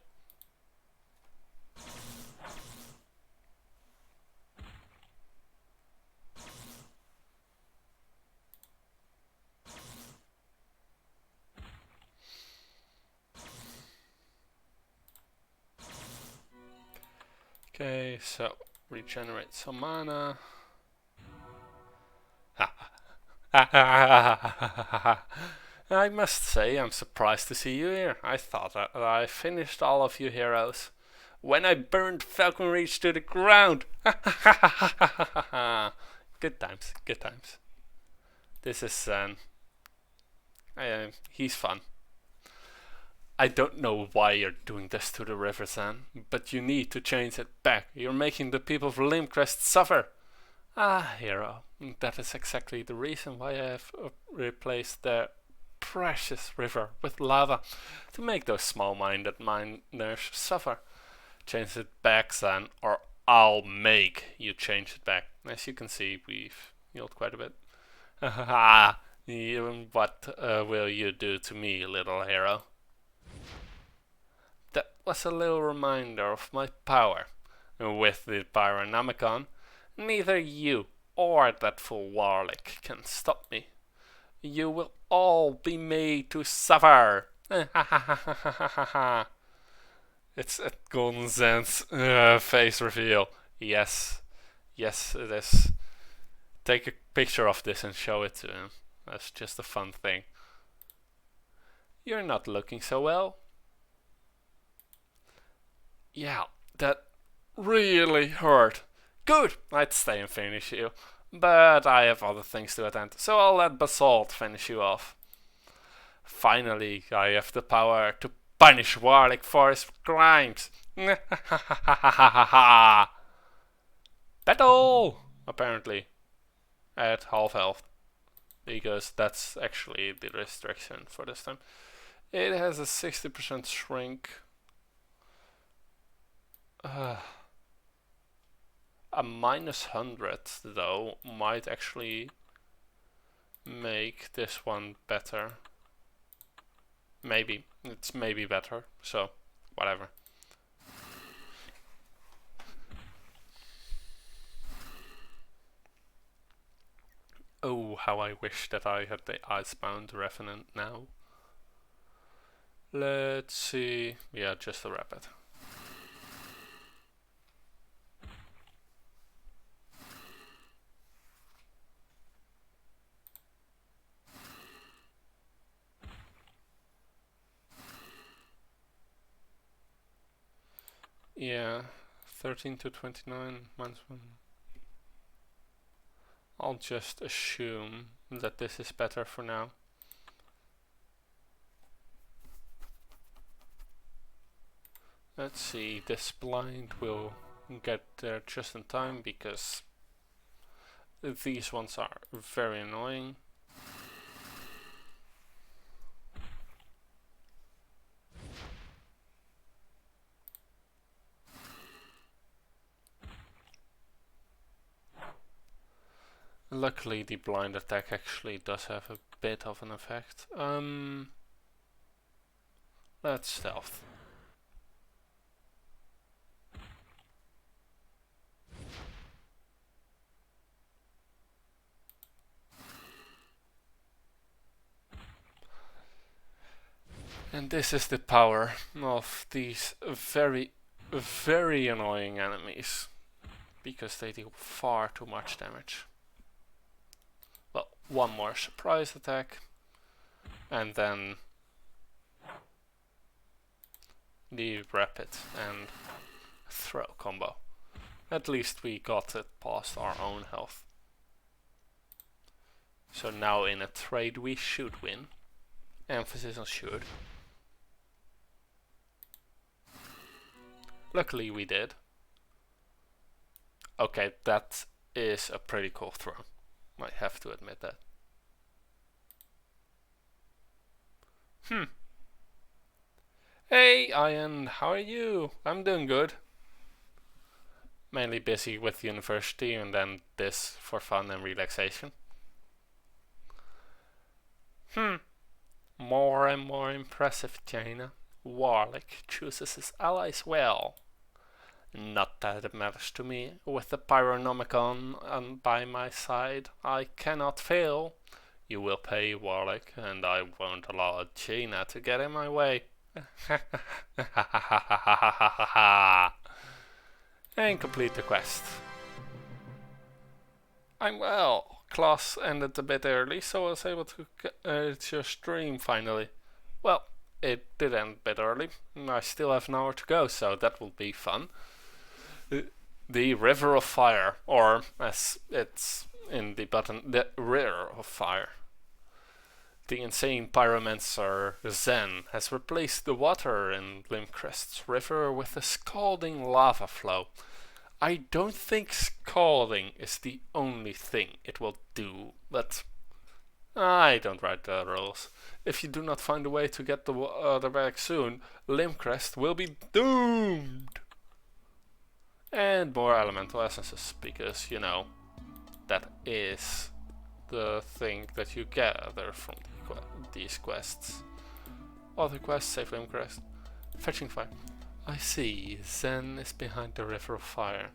Okay, so regenerate some mana. I must say, I'm surprised to see you here. I thought that I finished all of you heroes when I burned Falcon Reach to the ground. Good times, good times. This is he's fun. I don't know why you're doing this to the river, Zan, but you need to change it back. You're making the people of Limcrest suffer. Ah, hero, that is exactly the reason why I have replaced the precious river with lava, to make those small-minded miners suffer. Change it back, Zan, or I'll make you change it back. As you can see, we've healed quite a bit. Ah, what will you do to me, little hero? That was a little reminder of my power. With the Pyronomicon, neither you or that fool Warlick can stop me. You will all be made to suffer. It's a Golden Zen's face reveal. Yes, yes, it is. Take a picture of this and show it to him. That's just a fun thing. You're not looking so well. Yeah, that really hurt. Good, I'd stay and finish you. But I have other things to attend, so I'll let Basalt finish you off. Finally, I have the power to punish Warlick for his crimes. Battle! Apparently, at half health. Because that's actually the restriction for this time. It has a 60% shrink. A minus 100 though might actually make this one better. Maybe. It's maybe better. So, whatever. Oh, how I wish that I had the Icebound Revenant now. Let's see. Yeah, just a rapid. Yeah, 13 to 29 minus 1. I'll just assume that this is better for now. Let's see, this blind will get there just in time because these ones are very annoying. Luckily the blind attack actually does have a bit of an effect. Let's stealth. And this is the power of these very, very annoying enemies, because they deal far too much damage. Well, one more surprise attack, and then the rapid and throw combo. At least we got it past our own health. So now in a trade we should win. Emphasis on should. Luckily we did. Okay, that is a pretty cool throw. I have to admit that. Hey Ian, how are you? I'm doing good. Mainly busy with university and then this for fun and relaxation. More and more impressive, Jaina. Warlick chooses his allies well. Not that it matters to me. With the Pyronomicon by my side, I cannot fail. You will pay, Warlick, and I won't allow Jaina to get in my way. And complete the quest. I'm well. Class ended a bit early, so I was able to get your stream finally. Well, it did end a bit early. I still have an hour to go, so that will be fun. The River of Fire, or as it's in the button, the Rear of Fire. The insane pyromancer Zen has replaced the water in Limcrest's river with a scalding lava flow. I don't think scalding is the only thing it will do, but I don't write the rules. If you do not find a way to get the water back soon, Limcrest will be doomed. And more elemental essences, because, you know, that is the thing that you gather from these quests. Other quests, save Limcrest. Fetching fire. I see, Zen is behind the River of Fire.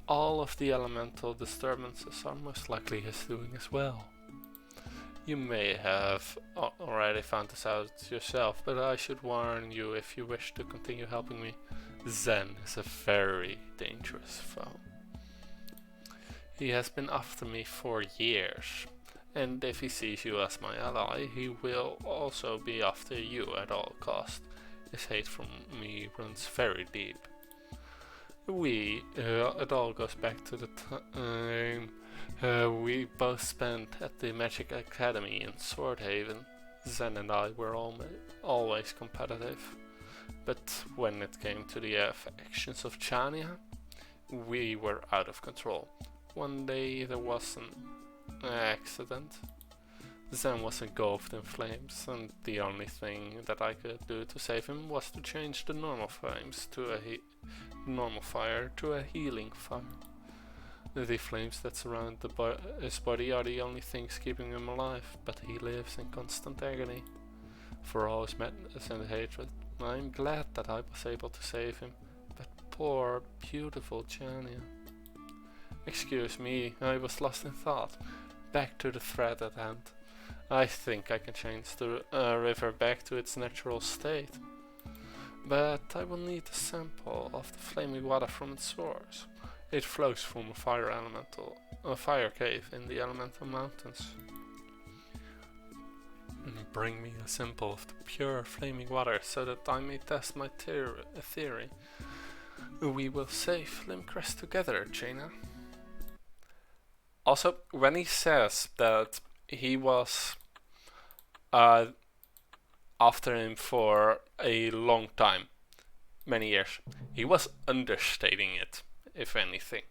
All of the elemental disturbances are most likely his doing as well. You may have already found this out yourself, but I should warn you if you wish to continue helping me. Zen is a very dangerous foe. He has been after me for years, and if he sees you as my ally, he will also be after you at all costs. His hate from me runs very deep. It all goes back to the time we both spent at the Magic Academy in Swordhaven. Zen and I were always competitive, but when it came to the actions of Chania, we were out of control. One day there was an accident. Zen was engulfed in flames, and the only thing that I could do to save him was to change the normal flames to normal fire to a healing fire. The flames that surround his body are the only things keeping him alive, but he lives in constant agony. For all his madness and hatred, I am glad that I was able to save him, but poor, beautiful Chania. Excuse me, I was lost in thought. Back to the thread at hand. I think I can change the river back to its natural state, but I will need a sample of the flaming water from its source. It flows from a fire cave in the elemental mountains. Bring me a sample of the pure flaming water so that I may test my theory. We will save Limcrest together, Jaina. Also, when he says that he was after him for a long time, many years, he was understating it, if anything.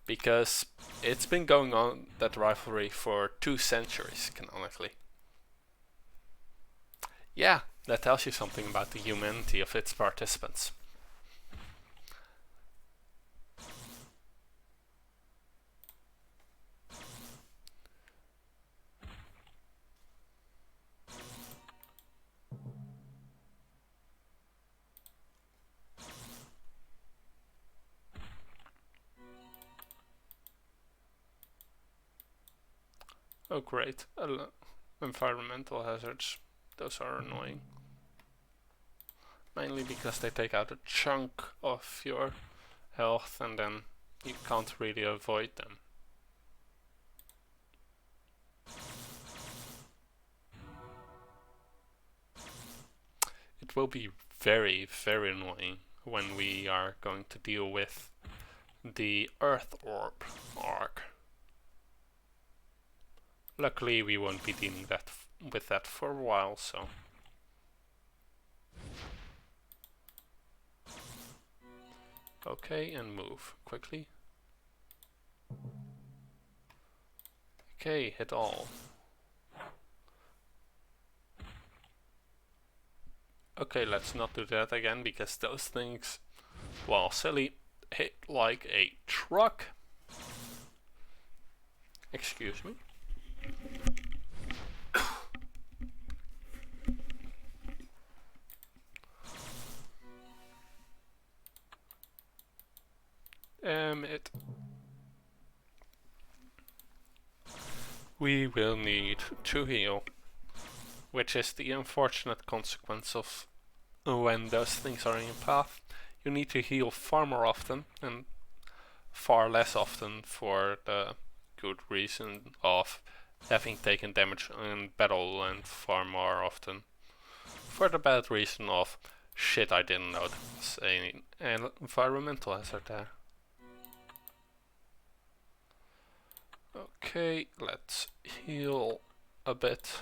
Because it's been going on, that rivalry, for 2 centuries, canonically. Yeah, that tells you something about the humanity of its participants. Oh great, environmental hazards. Those are annoying. Mainly because they take out a chunk of your health and then you can't really avoid them. It will be very, very annoying when we are going to deal with the Earth Orb arc. Luckily we won't be dealing with that for a while, so... Okay, and move quickly. Okay, hit all. Okay, let's not do that again, because those things, while silly, hit like a truck. Excuse me. We will need to heal, which is the unfortunate consequence of when those things are in your path. You need to heal far more often and far less often for the good reason of having taken damage in battle, and far more often for the bad reason of shit, I didn't know there was an environmental hazard there. Okay, let's heal a bit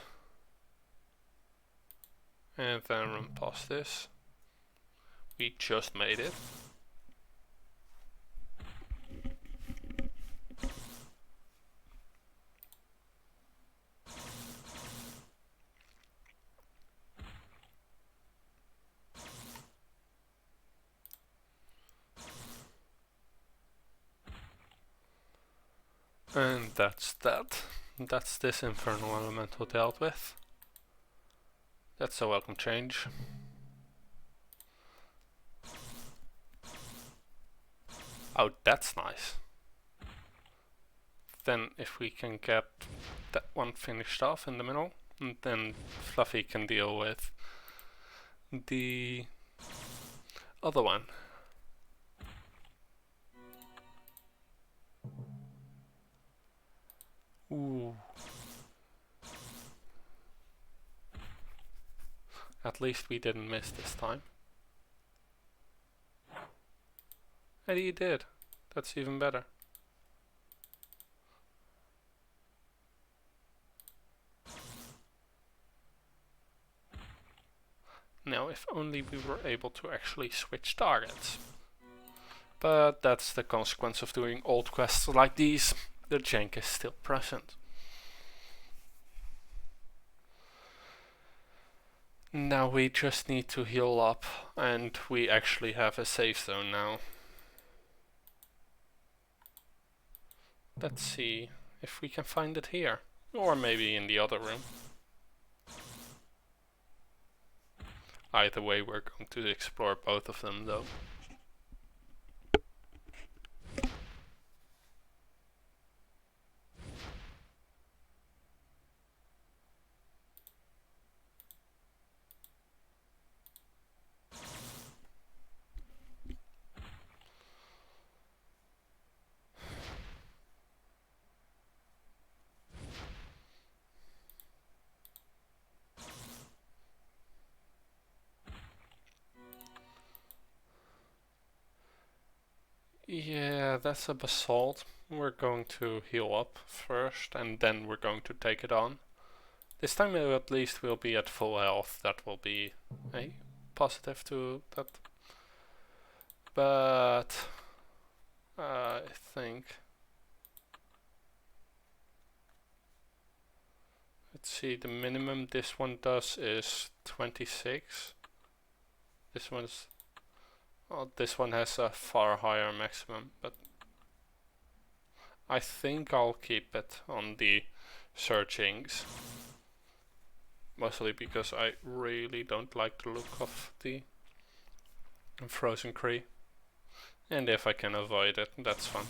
and then run past this. We just made it. And that's that. That's this infernal elemental dealt with. That's a welcome change. Oh, that's nice. Then if we can get that one finished off in the middle, and then Fluffy can deal with the other one. Ooh. At least we didn't miss this time. And he did. That's even better. Now, if only we were able to actually switch targets. But that's the consequence of doing old quests like these. The jank is still present. Now we just need to heal up, and we actually have a safe zone now. Let's see if we can find it here, or maybe in the other room. Either way, we're going to explore both of them though. Yeah, that's a basalt. We're going to heal up first, and then we're going to take it on. This time at least we'll be at full health. That will be a positive to that. But I think... Let's see, the minimum this one does is 26. This one's... Oh, this one has a far higher maximum, but I think I'll keep it on the searchings. Mostly because I really don't like the look of the frozen Cree. And if I can avoid it, that's fun.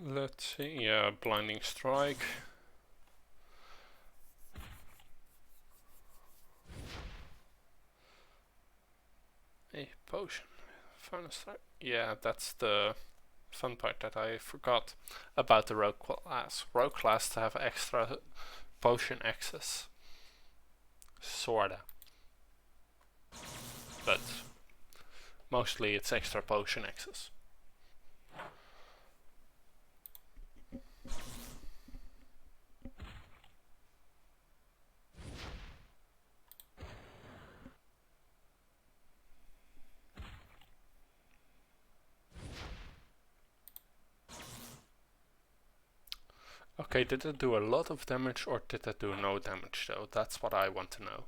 Let's see, yeah, blinding strike. A potion. Furnace strike. Yeah, that's the fun part that I forgot about the rogue class. Rogue class to have extra potion access. Sorta. But mostly it's extra potion access. Okay, did it do a lot of damage or did it do no damage though? That's what I want to know.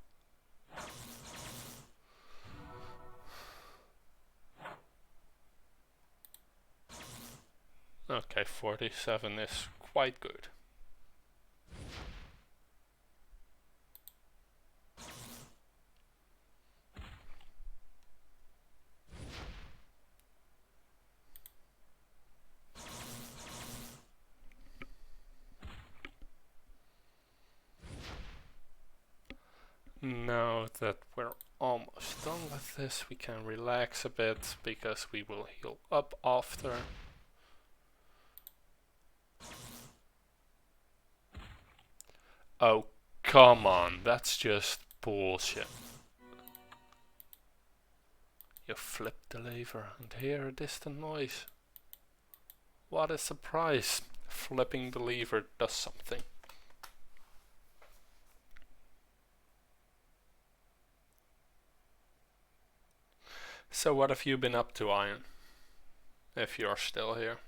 Okay, 47 is quite good. Now that we're almost done with this, we can relax a bit because we will heal up after. Oh, come on, that's just bullshit. You flip the lever and hear a distant noise. What a surprise! Flipping the lever does something. So what have you been up to, Ian? If you're still here.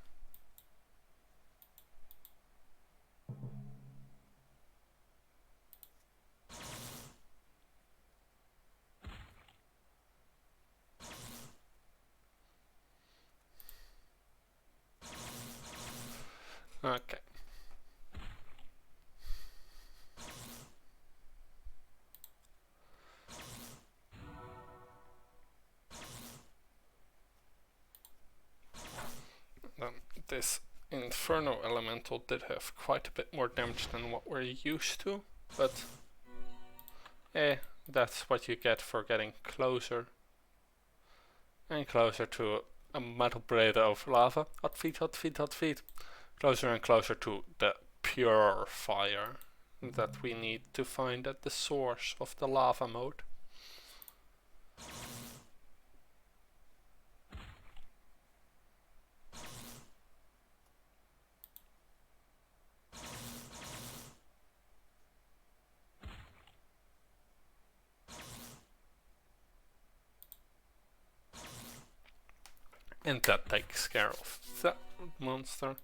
Okay. This Inferno Elemental did have quite a bit more damage than what we're used to, but that's what you get for getting closer and closer to a metal blade of lava. Hot feet, hot feet, hot feet. Closer and closer to the pure fire that we need to find at the source of the lava mode. And that takes care of that monster.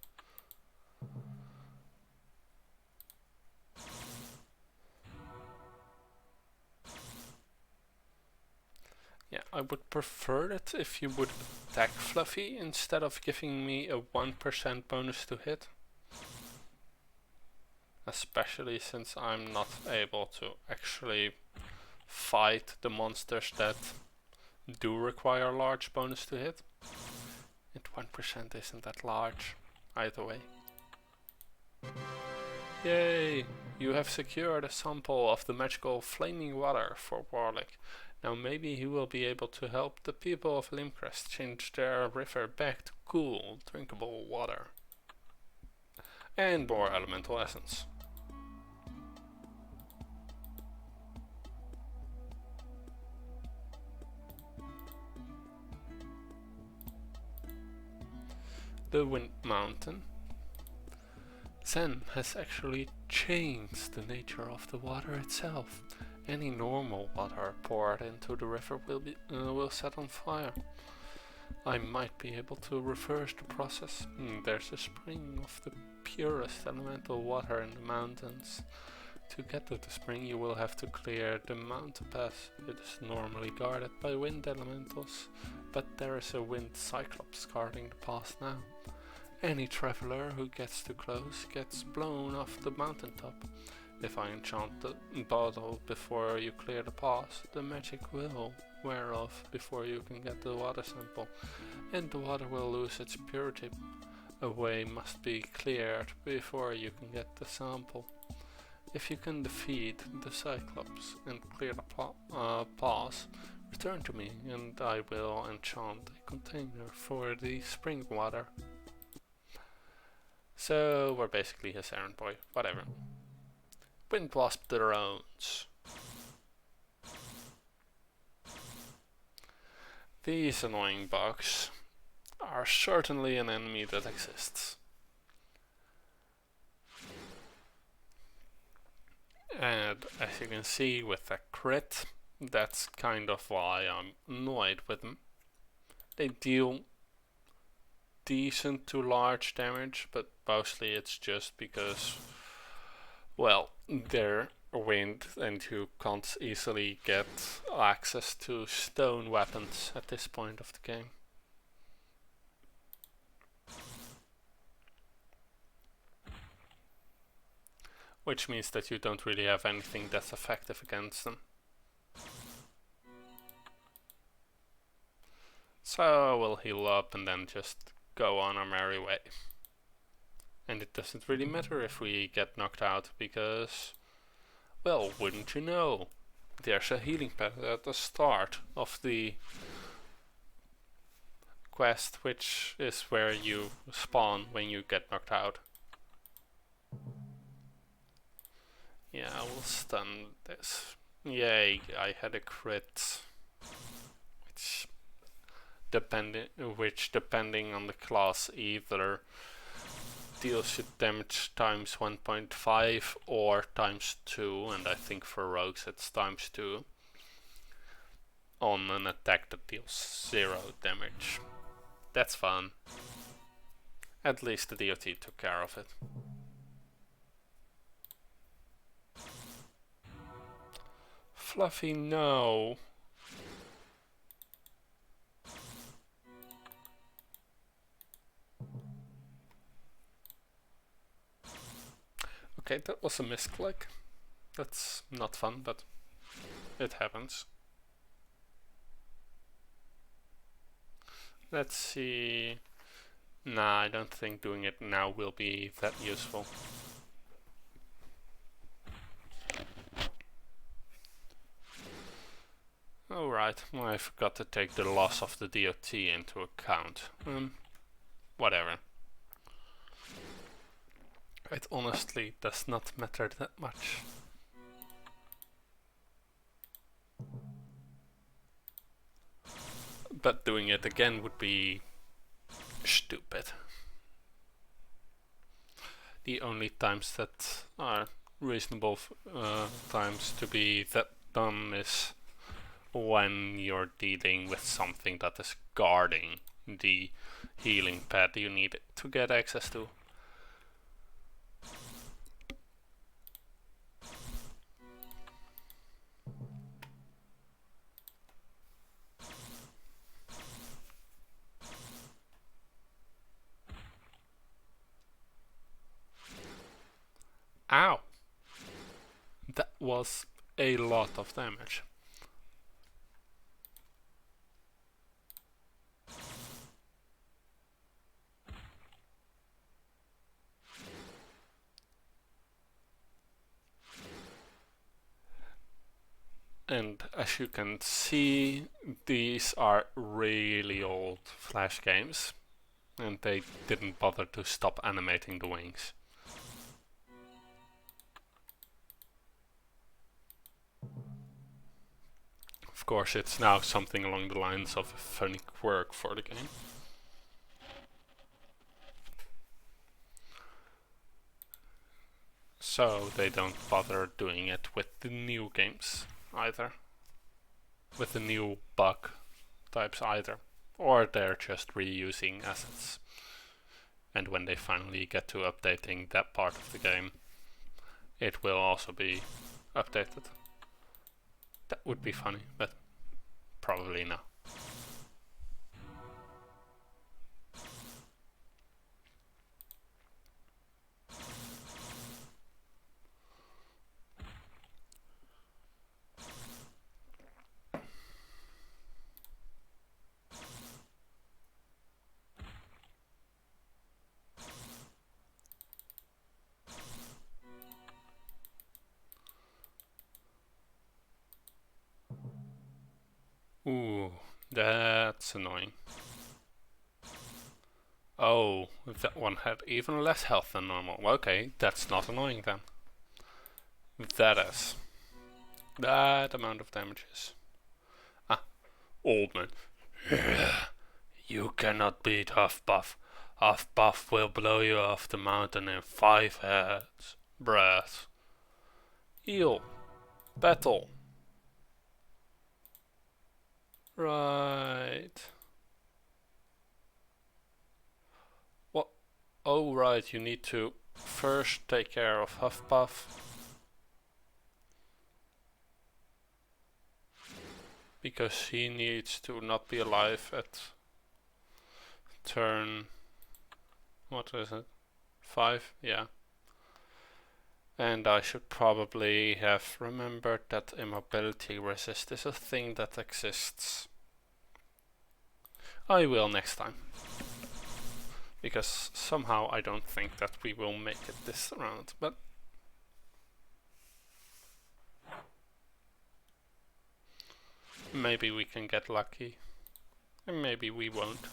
Yeah, I would prefer it if you would attack Fluffy instead of giving me a 1% bonus to hit. Especially since I'm not able to actually fight the monsters that do require large bonus to hit. And 1% isn't that large either way. Yay! You have secured a sample of the magical flaming water for Warlick. Now maybe he will be able to help the people of Limcrest change their river back to cool, drinkable water. And more elemental essence. The Wind Mountain. Zen has actually changed the nature of the water itself. Any normal water poured into the river will set on fire. I might be able to reverse the process. There's a spring of the purest elemental water in the mountains. To get to the spring you will have to clear the mountain pass. It is normally guarded by wind elementals, but there is a wind cyclops guarding the pass now. Any traveler who gets too close gets blown off the mountaintop. If I enchant the bottle before you clear the pass, the magic will wear off before you can get the water sample, and the water will lose its purity. A way must be cleared before you can get the sample. If you can defeat the Cyclops and clear the pass, return to me and I will enchant a container for the spring water. So we're basically his errand boy, whatever. Wind Wasp drones. These annoying bugs are certainly an enemy that exists. And as you can see with the crit, that's kind of why I'm annoyed with them. They deal decent to large damage, but mostly it's just because, well, they're wind and you can't easily get access to stone weapons at this point of the game. Which means that you don't really have anything that's effective against them. So we'll heal up and then just go on our merry way. And it doesn't really matter if we get knocked out because, well, wouldn't you know, there's a healing pad at the start of the quest, which is where you spawn when you get knocked out. Yeah, I will stun this. Yay, I had a crit. Which depending on the class either deals you damage times 1.5 or times 2, and I think for rogues it's times 2 on an attack that deals 0 damage. That's fun. At least the DOT took care of it. Fluffy, no. Okay, that was a misclick. That's not fun, but it happens. Let's see. Nah, I don't think doing it now will be that useful. Oh right, I forgot to take the loss of the DOT into account. Whatever. It honestly does not matter that much. But doing it again would be stupid. The only times that are reasonable times to be that dumb is when you're dealing with something that is guarding the healing pad you need to get access to. Ow! That was a lot of damage. And as you can see, these are really old Flash games, and they didn't bother to stop animating the wings. Of course, it's now something along the lines of a funny quirk for the game. So they don't bother doing it with the new games either. With the new bug types either. Or they're just reusing assets. And when they finally get to updating that part of the game, it will also be updated. That would be funny, but probably not. Ooh, that's annoying. Oh, that one had even less health than normal. Okay, that's not annoying then. That is. That amount of damages. Ah, old man. You cannot beat Huffbuff. Huffbuff will blow you off the mountain in 5 heads. Breath. Heal. Battle. Right. What? Oh, right, you need to first take care of Huffbuff. Because he needs to not be alive at turn... what is it? 5? Yeah. And I should probably have remembered that immobility resist is a thing that exists. I will next time. Because somehow I don't think that we will make it this round, but... maybe we can get lucky. And maybe we won't.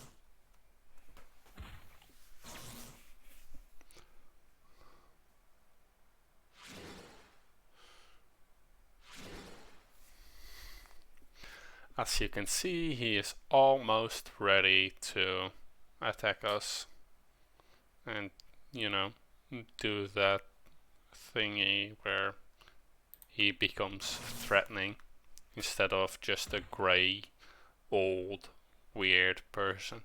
As you can see, he is almost ready to attack us. And, you know, do that thingy where he becomes threatening instead of just a grey, old, weird person.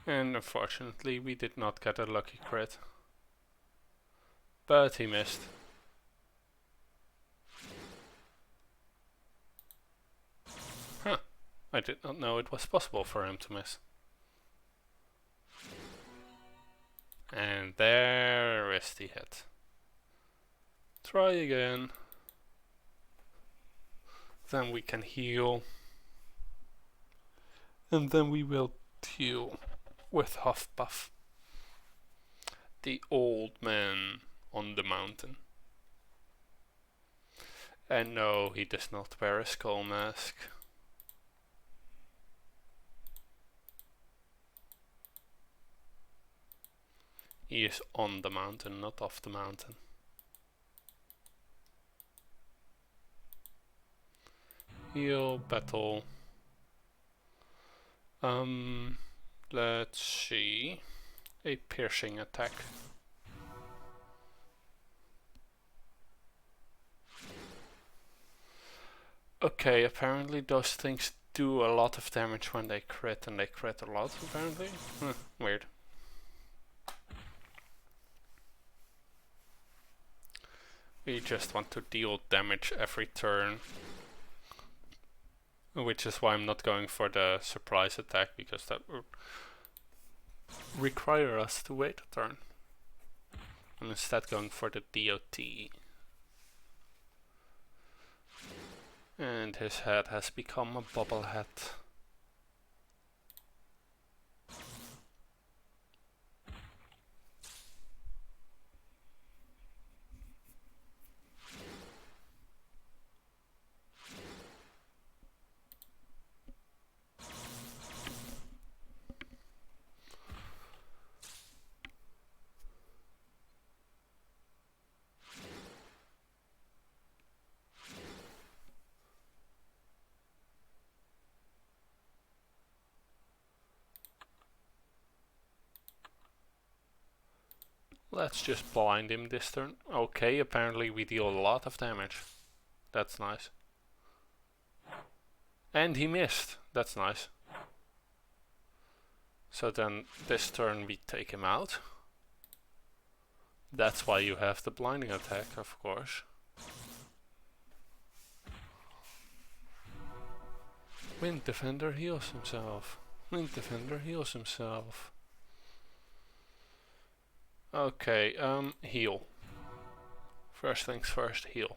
And unfortunately we did not get a lucky crit. But he missed. Huh. I did not know it was possible for him to miss. And there is the hit. Try again. Then we can heal. And then we will deal with Huffbuff, the old man on the mountain. And no, he does not wear a skull mask. He is on the mountain, not off the mountain. Heal, battle. Let's see. A piercing attack. Okay, apparently those things do a lot of damage when they crit, and they crit a lot, apparently. Weird. We just want to deal damage every turn. Which is why I'm not going for the surprise attack, because that would require us to wait a turn. I'm instead going for the DOT. And his head has become a bobblehead. Let's just blind him this turn. Okay, apparently we deal a lot of damage. That's nice. And he missed. That's nice. So then this turn we take him out. That's why you have the blinding attack, of course. Wind Defender heals himself. Wind Defender heals himself. Okay, heal. First things first, heal.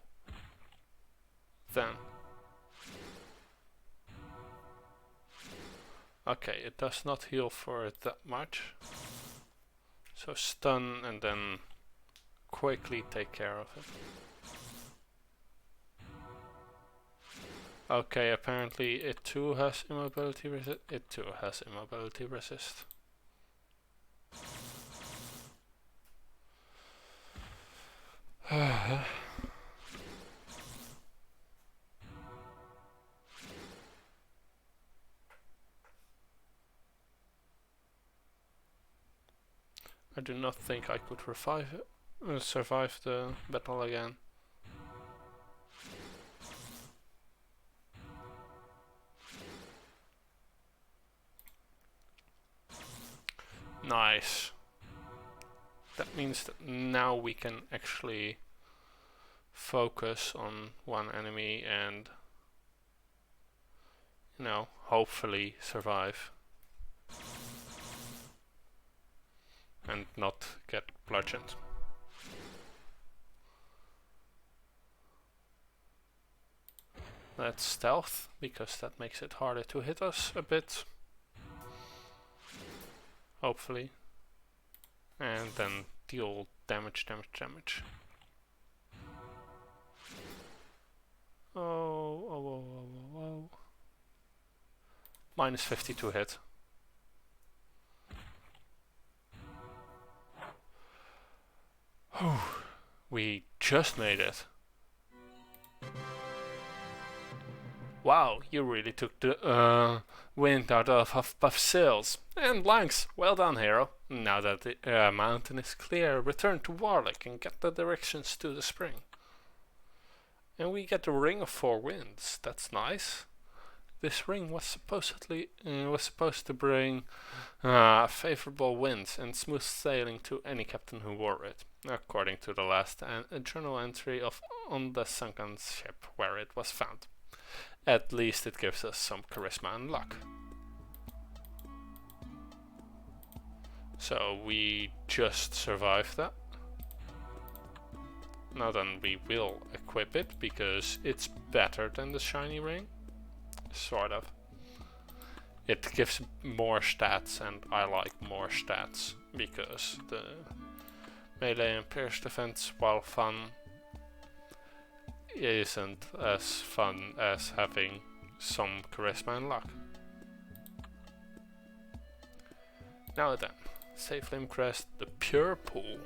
Then. Okay, it does not heal for it that much. So stun and then quickly take care of it. Okay, apparently it too has immobility resist. It too has immobility resist. I do not think I could survive the battle again. Nice. That means that now we can actually focus on one enemy and, you know, hopefully survive. And not get bludgeoned. Let's stealth, because that makes it harder to hit us a bit. Hopefully. And then deal damage. Oh. Minus 50 to hit. We just made it. Wow, you really took the wind out of Huffpuff's sails. And Langs, well done, hero. Now that the mountain is clear, return to Warlick and get the directions to the spring. And we get the Ring of Four Winds. That's nice. This ring was supposed to bring favorable winds and smooth sailing to any captain who wore it, according to the last journal entry on the sunken ship where it was found. At least it gives us some charisma and luck. So we just survived that. Now then we will equip it because it's better than the shiny ring. Sort of. It gives more stats and I like more stats because the melee and pierce defense, while fun, isn't as fun as having some charisma and luck. Now then, save Limb Crest, the Pure Pool.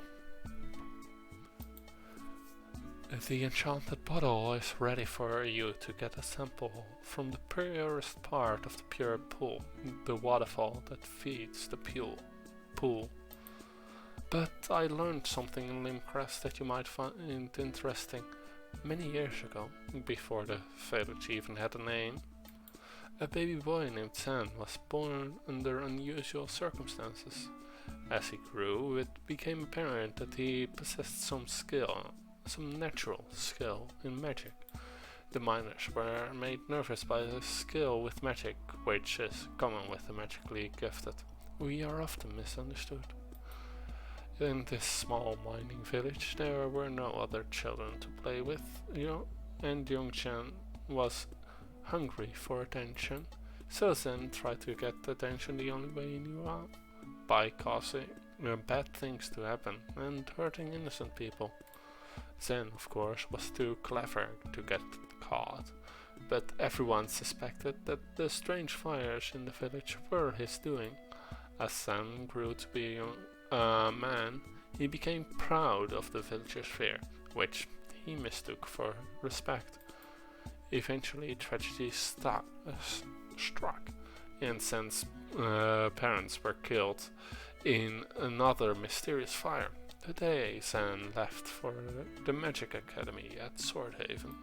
The enchanted bottle is ready for you to get a sample from the purest part of the pure pool, the waterfall that feeds the pool. But I learned something in Limcrest that you might find interesting. Many years ago, before the village even had a name, a baby boy named Zan was born under unusual circumstances. As he grew, it became apparent that he possessed some natural skill in magic. The miners were made nervous by his skill with magic, which is common with the magically gifted. We are often misunderstood. In this small mining village there were no other children to play with, and young Chen was hungry for attention, so Zen tried to get attention the only way he knew how, by causing bad things to happen and hurting innocent people. Zen, of course, was too clever to get caught, but everyone suspected that the strange fires in the village were his doing. As Zen grew to be a man, he became proud of the villagers' fear, which he mistook for respect. Eventually, tragedy struck, and Zen's parents were killed in another mysterious fire. The day Zen left for the Magic Academy at Swordhaven.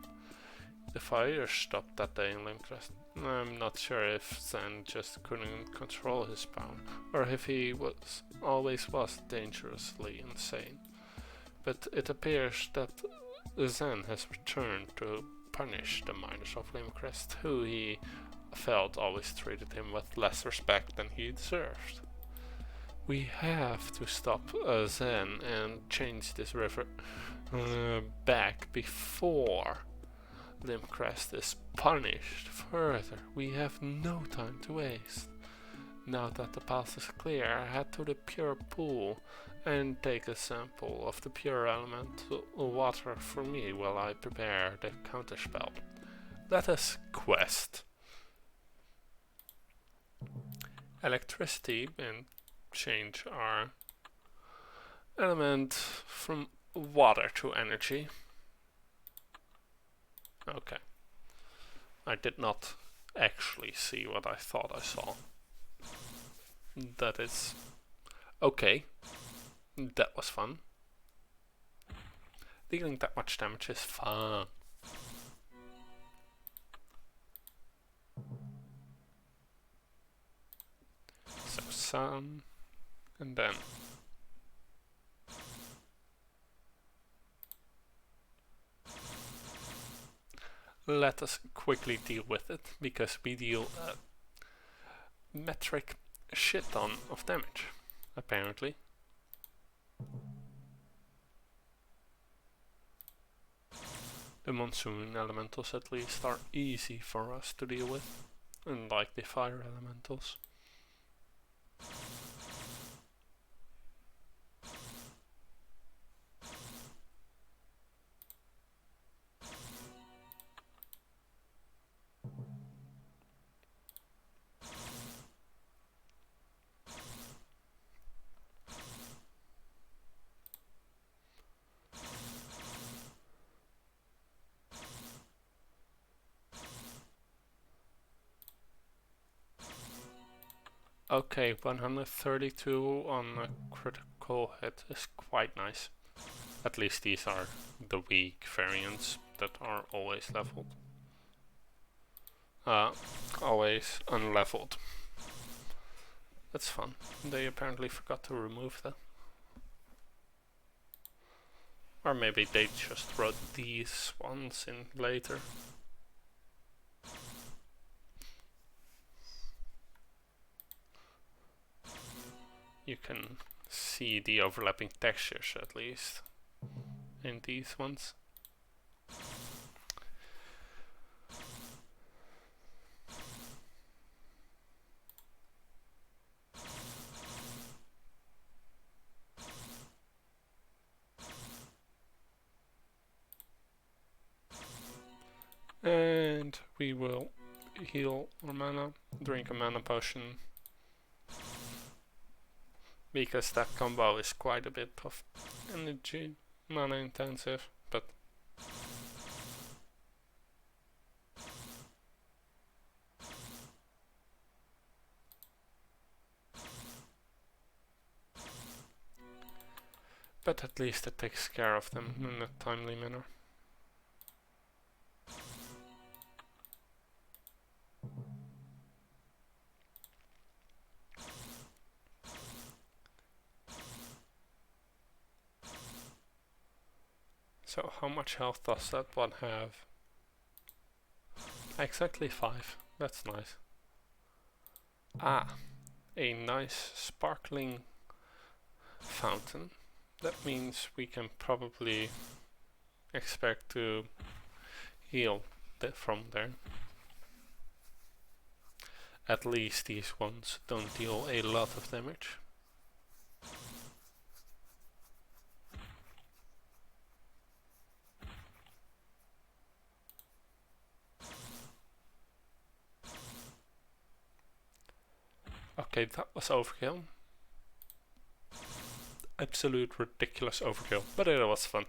The fire stopped that day in Limcrest. I'm not sure if Zen just couldn't control his power, or if he always was dangerously insane. But it appears that Zen has returned to punish the miners of Limcrest, who he felt always treated him with less respect than he deserved. We have to stop Zen and change this river back before Limcrest is punished further. We have no time to waste. Now that the path is clear, head to the pure pool and take a sample of the pure element water for me while I prepare the counterspell. Let us quest electricity and change our element from water to energy. Okay. I did not actually see what I thought I saw. That is okay. That was fun. Dealing that much damage is fun. So sun, and then let us quickly deal with it, because we deal a metric shit ton of damage, apparently. The monsoon elementals at least are easy for us to deal with, unlike the fire elementals. Okay, 132 on a critical hit is quite nice. At least these are the weak variants that are always leveled. Always unleveled. That's fun. They apparently forgot to remove that. Or maybe they just wrote these ones in later. You can see the overlapping textures at least in these ones. And we will heal our mana, drink a mana potion, because that combo is quite a bit of energy, mana intensive, but at least it takes care of them in a timely manner. So how much health does that one have? Exactly 5. That's nice. Ah, a nice sparkling fountain. That means we can probably expect to heal from there. At least these ones don't deal a lot of damage. Okay, that was overkill. Absolute ridiculous overkill, but it was fun.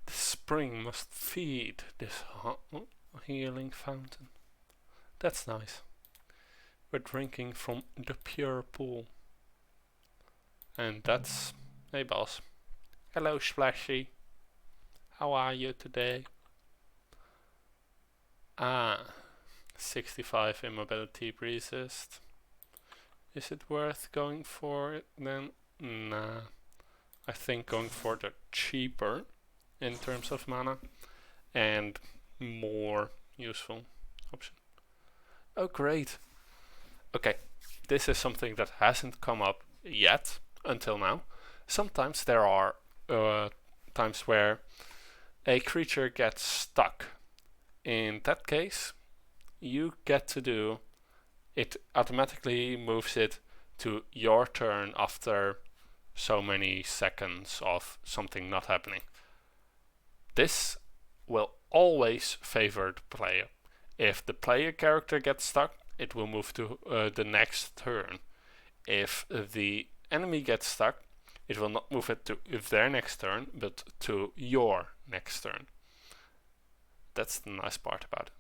The spring must feed this healing fountain. That's nice. We're drinking from the pure pool. And that's... Hey boss. Hello Splashy. How are you today? Ah, 65 immobility resist. Is it worth going for it then? Nah. I think going for the cheaper in terms of mana and more useful option. Oh great. Okay, this is something that hasn't come up yet until now. Sometimes there are times where a creature gets stuck. In that case, you get to do it automatically moves it to your turn after so many seconds of something not happening. This will always favor the player. If the player character gets stuck, it will move to the next turn. If the enemy gets stuck, it will not move it to their next turn, but to your next turn. That's the nice part about it.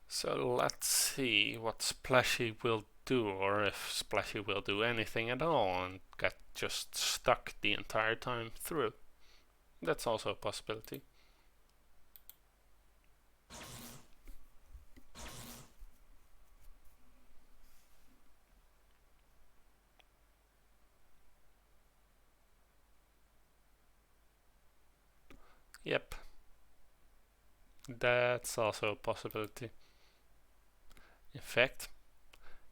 So let's see what Splashy will do, or if Splashy will do anything at all and get just stuck the entire time through. That's also a possibility. Yep. That's also a possibility. In fact,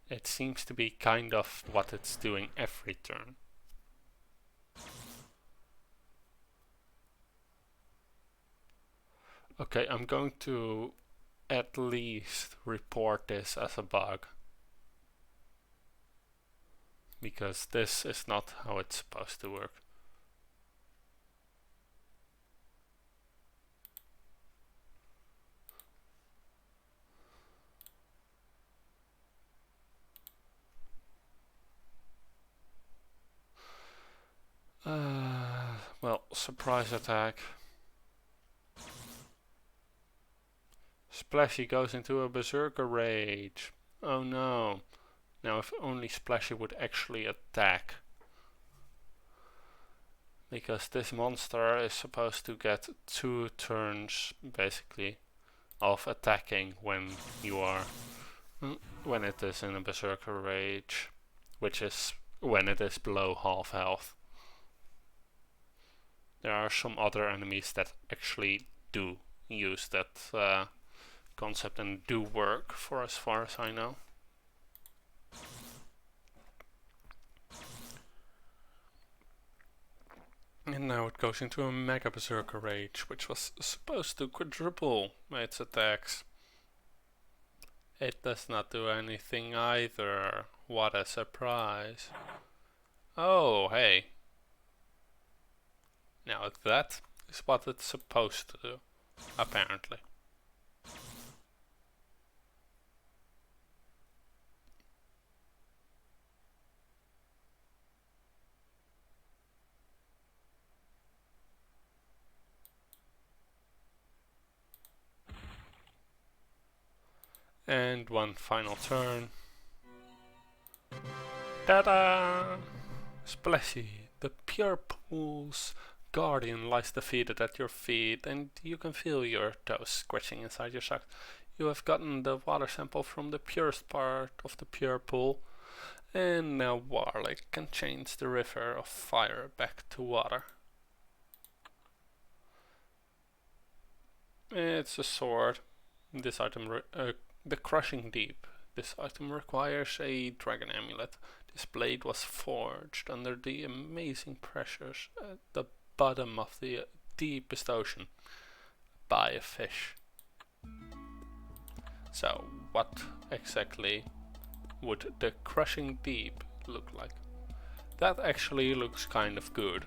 it seems to be kind of what it's doing every turn. Okay, I'm going to at least report this as a bug, because this is not how it's supposed to work. Well, surprise attack. Splashy goes into a berserker rage. Oh no. Now if only Splashy would actually attack. Because this monster is supposed to get 2 turns basically of attacking when you are when it is in a berserker rage, which is when it is below half health. There are some other enemies that actually do use that concept and do work, for as far as I know. And now it goes into a Mega Berserker Rage, which was supposed to quadruple its attacks. It does not do anything either. What a surprise. Oh, hey. Now that is what it's supposed to do, apparently. And one final turn. Ta-da! Splashy, the pure pool's guardian lies defeated at your feet, and you can feel your toes scratching inside your socks. You have gotten the water sample from the purest part of the pure pool, and now Warlick can change the river of fire back to water. It's a sword. This item, the Crushing Deep. This item requires a dragon amulet. This blade was forged under the amazing pressures at the bottom of the deepest ocean by a fish. So, what exactly would the Crushing Deep look like? That actually looks kind of good.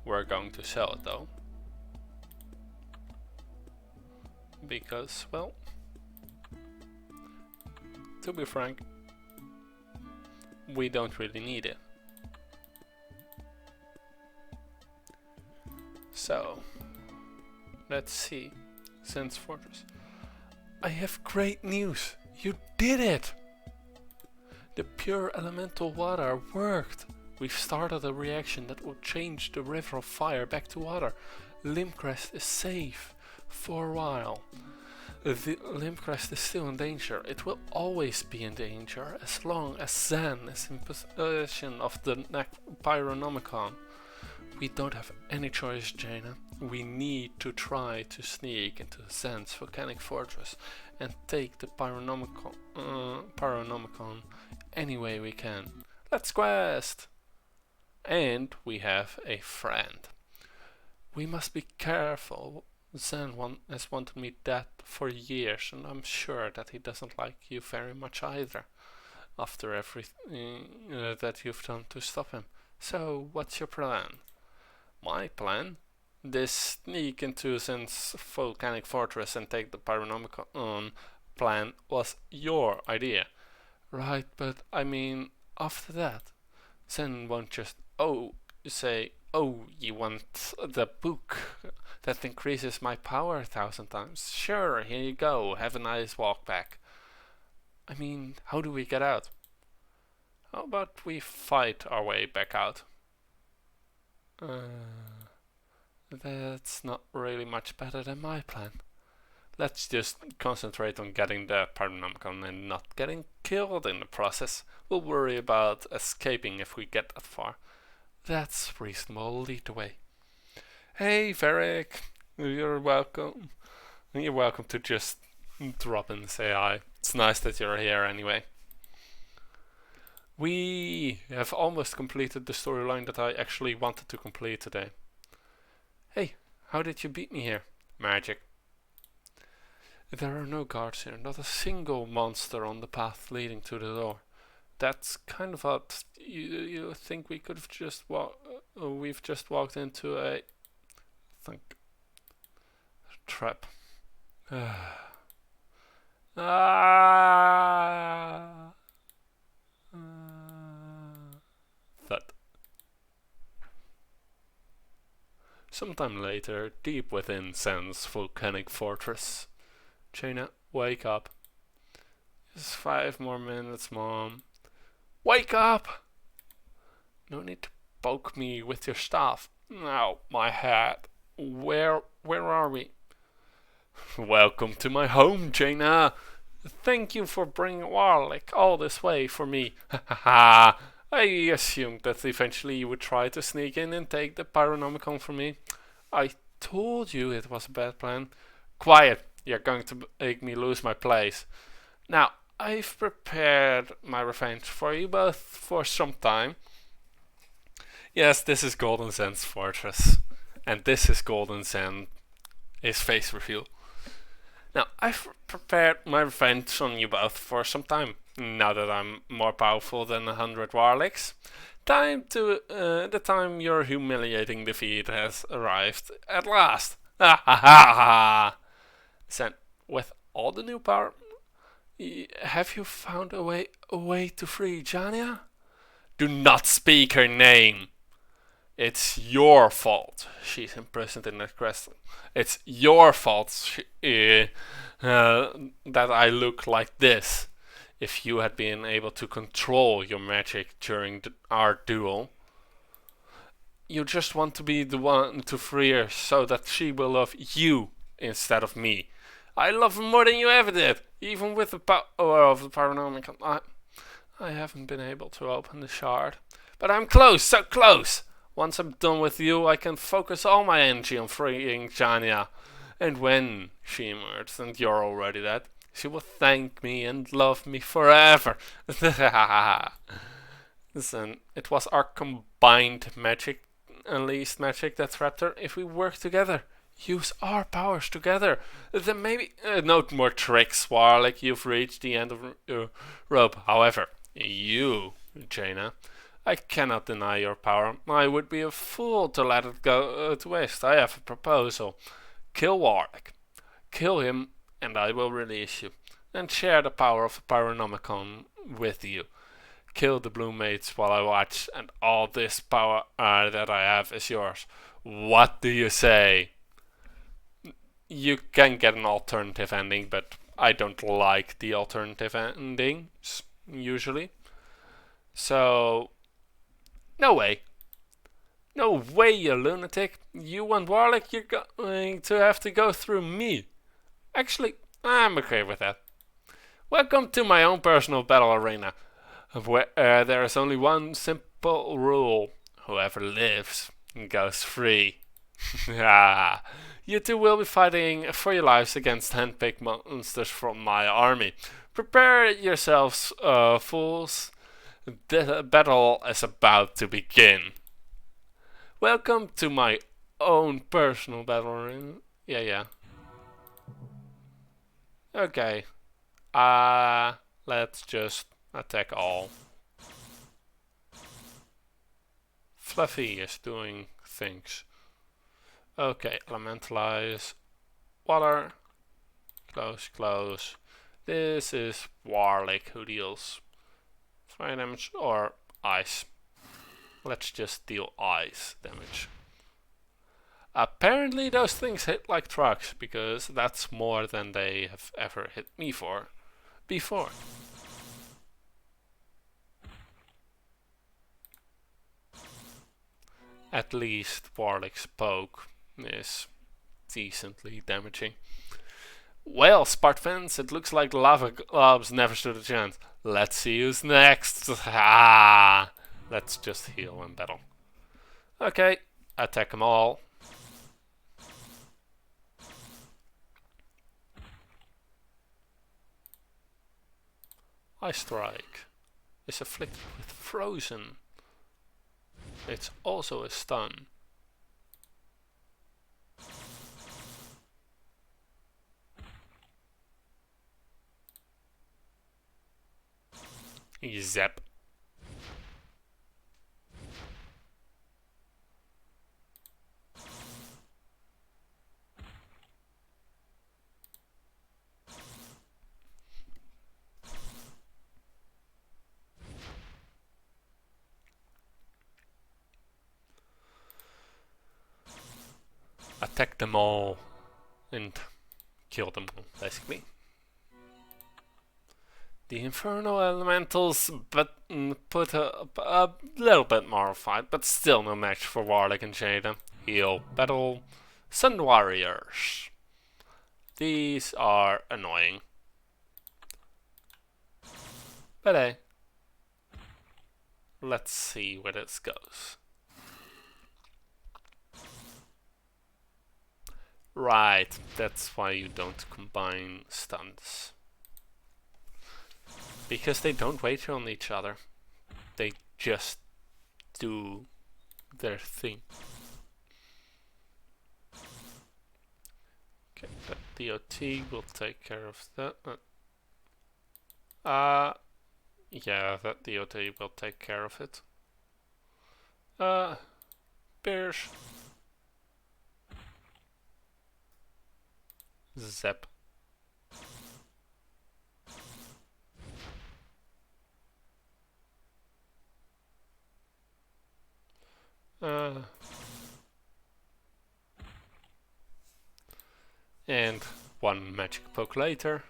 We're going to sell it though. Because, well, to be frank, we don't really need it. So, let's see. Zen's Fortress. I have great news! You did it! The pure elemental water worked! We've started a reaction that will change the river of fire back to water. Limcrest is safe for a while. The Limb Crest is still in danger. It will always be in danger as long as Zen is in possession of the Pyronomicon. We don't have any choice, Jaina. We need to try to sneak into Zen's volcanic fortress and take the Pyronomicon any way we can. Let's quest! And we have a friend. We must be careful. Zen has wanted me dead for years, and I'm sure that he doesn't like you very much either, after everything that you've done to stop him. So, what's your plan? My plan? This sneak into Zen's volcanic fortress and take the Pyronomicon plan was your idea. Right, but I mean, after that, Zen won't just, you want the book that increases my power 1,000 times. Sure, here you go, have a nice walk back. I mean, how do we get out? How about we fight our way back out? That's not really much better than my plan. Let's just concentrate on getting the Pyronomicon and not getting killed in the process. We'll worry about escaping if we get that far. That's reasonable. Lead the way. Hey, Varric. You're welcome. You're welcome to just drop in and say hi. It's nice that you're here anyway. We have almost completed the storyline that I actually wanted to complete today. Hey, how did you beat me here? Magic. There are no guards here, not a single monster on the path leading to the door. That's kind of odd. You think we could have just we've just walked into a trap. Thud. Sometime later, deep within Zen's volcanic fortress. Jaina, wake up. Just 5 more minutes, Mom. Wake up! No need to poke me with your staff. Ow, my head. Where are we? Welcome to my home, Jaina. Thank you for bringing Warlick all this way for me. Ha ha ha. I assumed that eventually you would try to sneak in and take the Pyronomicon from me. I told you it was a bad plan. Quiet. You're going to make me lose my place. Now, I've prepared my revenge for you both for some time. Yes, this is Golden Zen's fortress. And this is Golden Zen, his face reveal. Now, I've prepared my revenge on you both for some time. Now that I'm more powerful than 100 Warlicks. The time your humiliating defeat has arrived at last. Ha ha ha ha! Zen, with all the new power, have you found a way to free Jania? Do not speak her name. It's your fault she's imprisoned in that crystal. It's your fault that I look like this. If you had been able to control your magic during our duel, you just want to be the one to free her so that she will love you instead of me. I love her more than you ever did, even with the power of the Pyronomicon. I haven't been able to open the shard, but I'm close, so close. Once I'm done with you, I can focus all my energy on freeing Jania. And when she emerges, and you're already dead, she will thank me and love me forever. Listen, it was our combined magic, unleashed magic that trapped her. If we work together, use our powers together, then maybe no more tricks, Warlick. You've reached the end of your rope. However, you, Jaina, I cannot deny your power. I would be a fool to let it go to waste. I have a proposal. Kill Warlick. Kill him, and I will release you, and share the power of the Pyronomicon with you. Kill the Blue Mates while I watch, and all this power that I have is yours. What do you say? You can get an alternative ending, but I don't like the alternative endings, usually. So, no way. No way, you lunatic. You and Warlick, you're going to have to go through me. Actually, I'm okay with that. Welcome to my own personal battle arena, where there is only one simple rule. Whoever lives goes free. You two will be fighting for your lives against handpicked monsters from my army. Prepare yourselves, fools. The battle is about to begin. Welcome to my own personal battle arena. Yeah. Okay. Let's just attack all. Fluffy is doing things. Okay, elementalize. Water. Close. This is Warlick who deals fire damage or ice. Let's just deal ice damage. Apparently those things hit like trucks, because that's more than they have ever hit me for before. At least Warlick's poke is decently damaging. Well, Spartans, it looks like the lava globs never stood a chance. Let's see who's next. Let's just heal and battle. Okay, attack them all. Ice Strike is afflicted with frozen. It's also a stun. Zap. Attack them all and kill them all, basically. The Infernal Elementals put a little bit more fight, but still no match for Warlick and Jada. Heal, battle, Sun Warriors. These are annoying. But hey, let's see where this goes. Right, that's why you don't combine stuns. Because they don't wait on each other. They just do their thing. Okay, that DOT will take care of that. Yeah, that DOT will take care of it. Bears. Zap. And one magic poke later.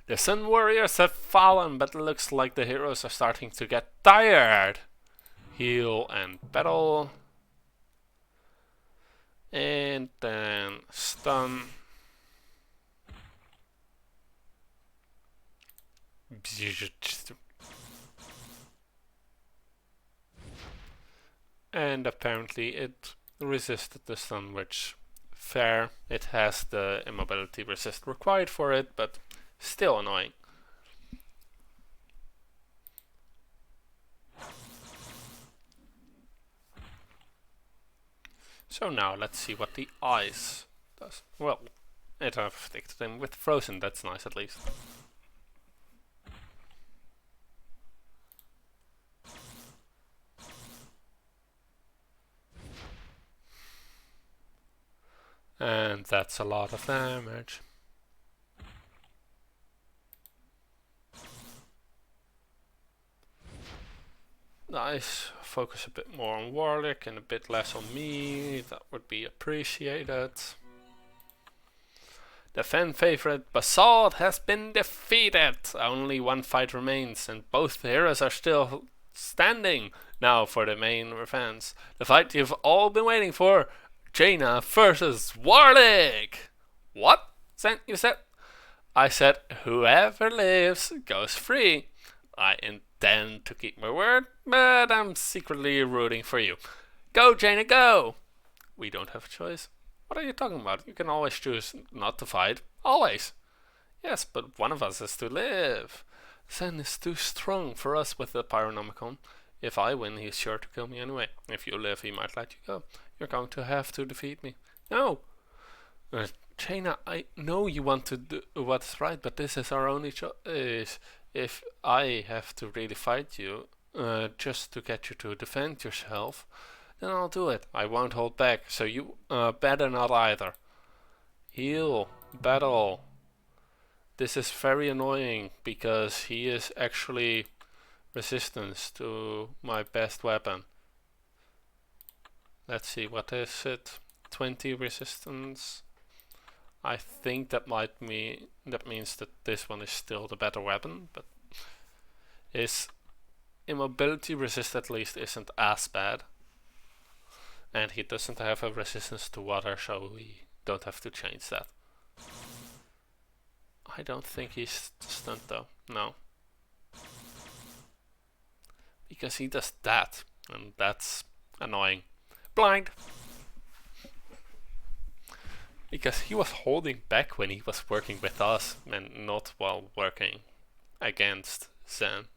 The Sun Warriors have fallen, but it looks like the heroes are starting to get tired. Heal and battle. And then stun. And apparently it resisted the stun, which fair. It has the immobility resist required for it, but still annoying. So now let's see what the ice does. Well, it afflicted him with frozen, that's nice at least. And that's a lot of damage. Nice. Focus a bit more on Warlick and a bit less on me. That would be appreciated. The fan favorite Basalt has been defeated. Only one fight remains and both heroes are still standing. Now for the main events. The fight you've all been waiting for. Jaina versus Warlick. What? You said? I said whoever lives goes free. I intend to keep my word, but I'm secretly rooting for you. Go, Jaina, go! We don't have a choice. What are you talking about? You can always choose not to fight. Always. Yes, but one of us has to live. Zen is too strong for us with the Pyronomicon. If I win, he's sure to kill me anyway. If you live, he might let you go. You're going to have to defeat me. No! Jaina, I know you want to do what's right, but this is our only choice. If I have to really fight you, just to get you to defend yourself, then I'll do it. I won't hold back, so you better not either. Heal. Battle. This is very annoying, because he is actually resistance to my best weapon. Let's see, what is it? 20 resistance. I think that means that this one is still the better weapon, but his immobility resist at least isn't as bad. And he doesn't have a resistance to water, so we don't have to change that. I don't think he's stunned though, no. Because he does that, and that's annoying. Blind! Because he was holding back when he was working with us, and not while working against Zen.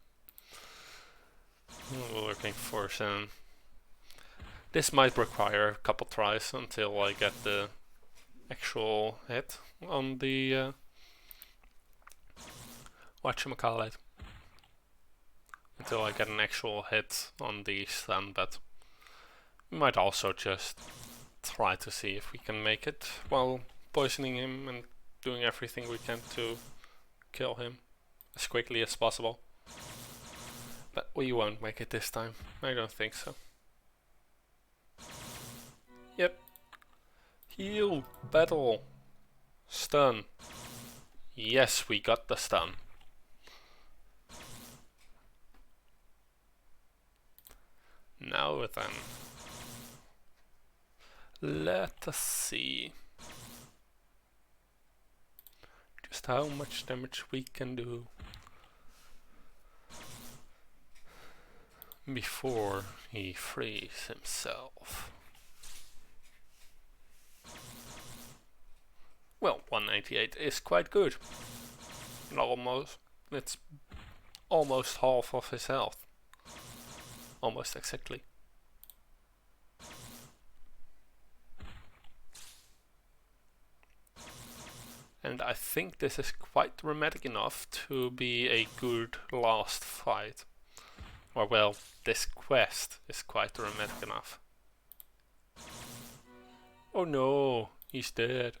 Working for Zen. This might require a couple tries until I get the actual hit on the whatchamacallit. Until I get an actual hit on the stun, but we might also just try to see if we can make it while poisoning him and doing everything we can to kill him as quickly as possible. But we won't make it this time. I don't think so. Yep. Heal. Battle. Stun. Yes, we got the stun. Now then. Let us see just how much damage we can do before he frees himself. Well, 198 is quite good. It's almost half of his health. Almost exactly. And I think this is quite dramatic enough to be a good last fight. Or well, this quest is quite dramatic enough. Oh no, he's dead.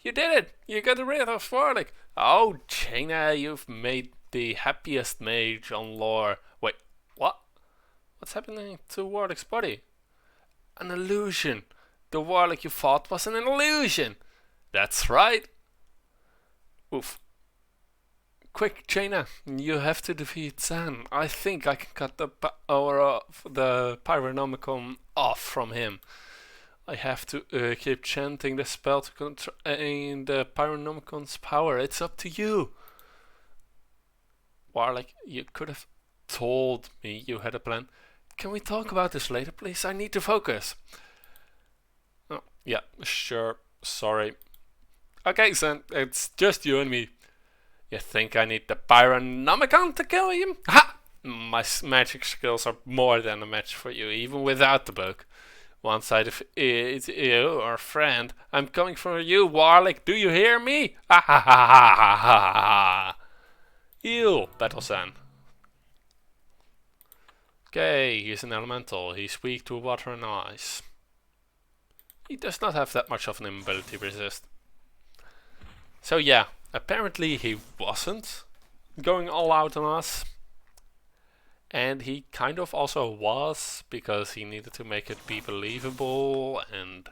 You did it! You got rid of Warwick! Oh, Jaina, you've made the happiest mage on lore. Wait, what? What's happening to Warwick's body? An illusion! The Warwick you fought was an illusion! That's right! Oof. Quick, Jaina, you have to defeat Zan. I think I can cut the power of the Pyronomicon off from him. I have to keep chanting the spell to contain the Pyronomicon's power. It's up to you. Warwick, you could have told me you had a plan. Can we talk about this later, please? I need to focus. Oh, yeah, sure. Sorry. Okay, Zan, it's just you and me. You think I need the Pyronomicon to kill him? Ha! My magic skills are more than a match for you, even without the book. Once I defeat you, or friend, I'm coming for you, Warwick. Do you hear me? Ha ha ha ha ha ha ha! Heal, Battle-san. Okay, he's an elemental. He's weak to water and ice. He does not have that much of an immobility resist. So yeah, apparently he wasn't going all out on us. And he kind of also was, because he needed to make it be believable, and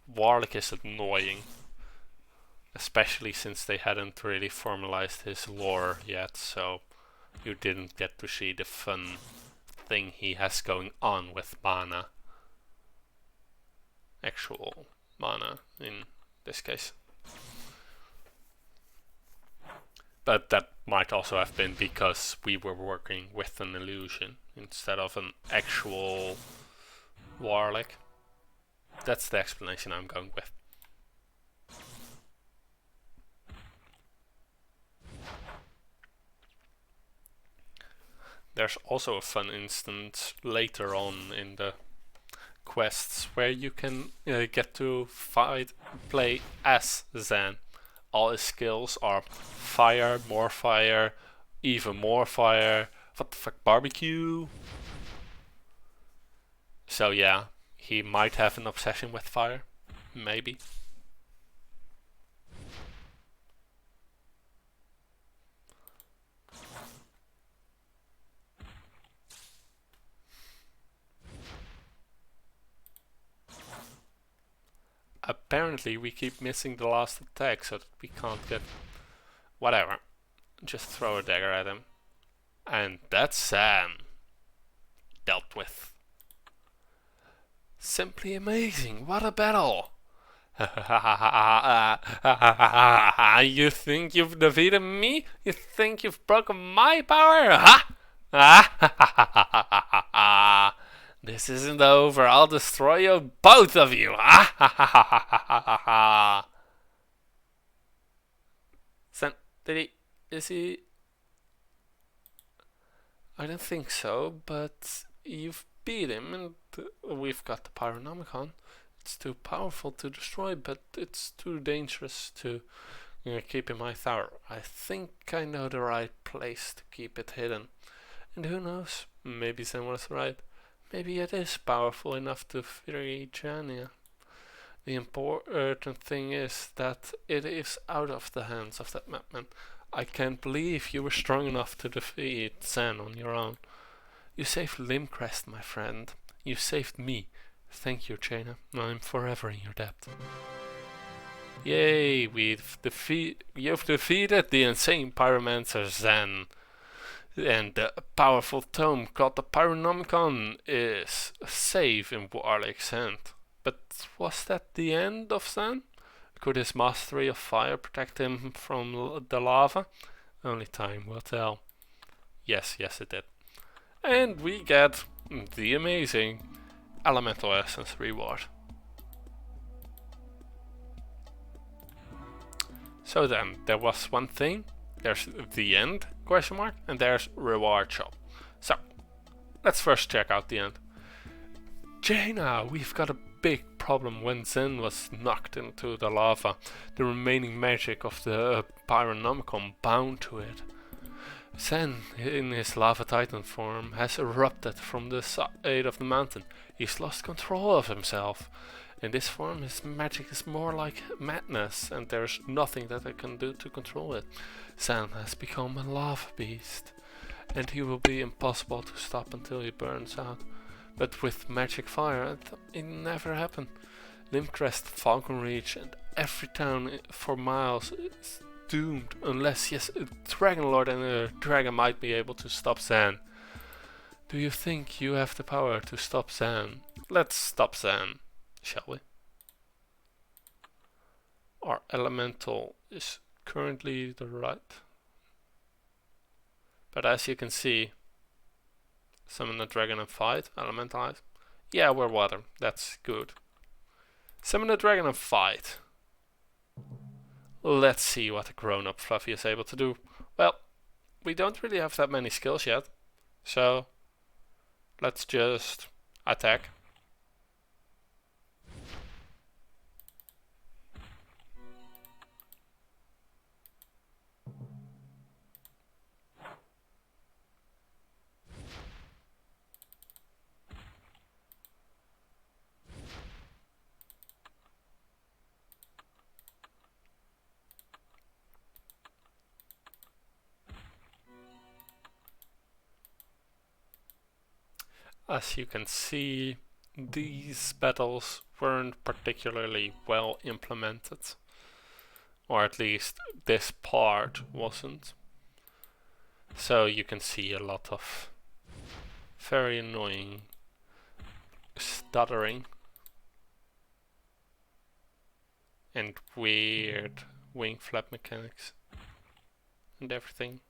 Warwick is annoying. Especially since they hadn't really formalized his lore yet, so you didn't get to see the fun thing he has going on with mana. Actual mana, in this case. But that might also have been because we were working with an illusion instead of an actual warlock. That's the explanation I'm going with. There's also a fun instance later on in the quests where you can get to play as Zen. All his skills are fire, even more fire, what the fuck, barbecue. So yeah, he might have an obsession with fire, maybe. Apparently we keep missing the last attack so that we can't get... Whatever. Just throw a dagger at him. And that's Sam. Dealt with. Simply amazing. What a battle. You think you've defeated me? You think you've broken my power? Ha! This isn't over. I'll destroy you, both of you. Sen, is he? I don't think so, but you've beat him and we've got the Pyronomicon. It's too powerful to destroy, but it's too dangerous to keep in my tower. I think I know the right place to keep it hidden. And who knows, maybe Zen was right. Maybe it is powerful enough to free Jania. The important thing is that it is out of the hands of that madman. I can't believe you were strong enough to defeat Zen on your own. You saved Limcrest, my friend. You saved me. Thank you, Jaina. I'm forever in your debt. Yay, you've defeated the insane pyromancer Zen. And the powerful tome called the Pyronomicon is safe in Warlake's hand. But was that the end of Zen? Could his mastery of fire protect him from the lava? Only time will tell. Yes, it did. And we get the amazing Elemental Essence reward. So then, there was one thing. There's the end, question mark, and there's reward shop. So, let's first check out the end. Jaina, we've got a big problem. When Zen was knocked into the lava, the remaining magic of the Pyronomicon bound to it. Zen, in his lava titan form, has erupted from the side of the mountain. He's lost control of himself. In this form, his magic is more like madness, and there's nothing that I can do to control it. Zen has become a lava beast, and he will be impossible to stop until he burns out. But with magic fire, it never happened. Limcrest, Falcon Reach, and every town for miles is doomed, unless, yes, a Dragon Lord and a dragon might be able to stop Zen. Do you think you have the power to stop Zen? Let's stop Zen, shall we? Our elemental is currently the right. But as you can see, summon a dragon and fight, elementalize. Yeah, we're water, that's good. Summon a dragon and fight. Let's see what a grown-up Fluffy is able to do. Well, we don't really have that many skills yet, so let's just attack. As you can see, these battles weren't particularly well implemented. Or at least this part wasn't. So you can see a lot of very annoying stuttering and weird wing flap mechanics. and everything.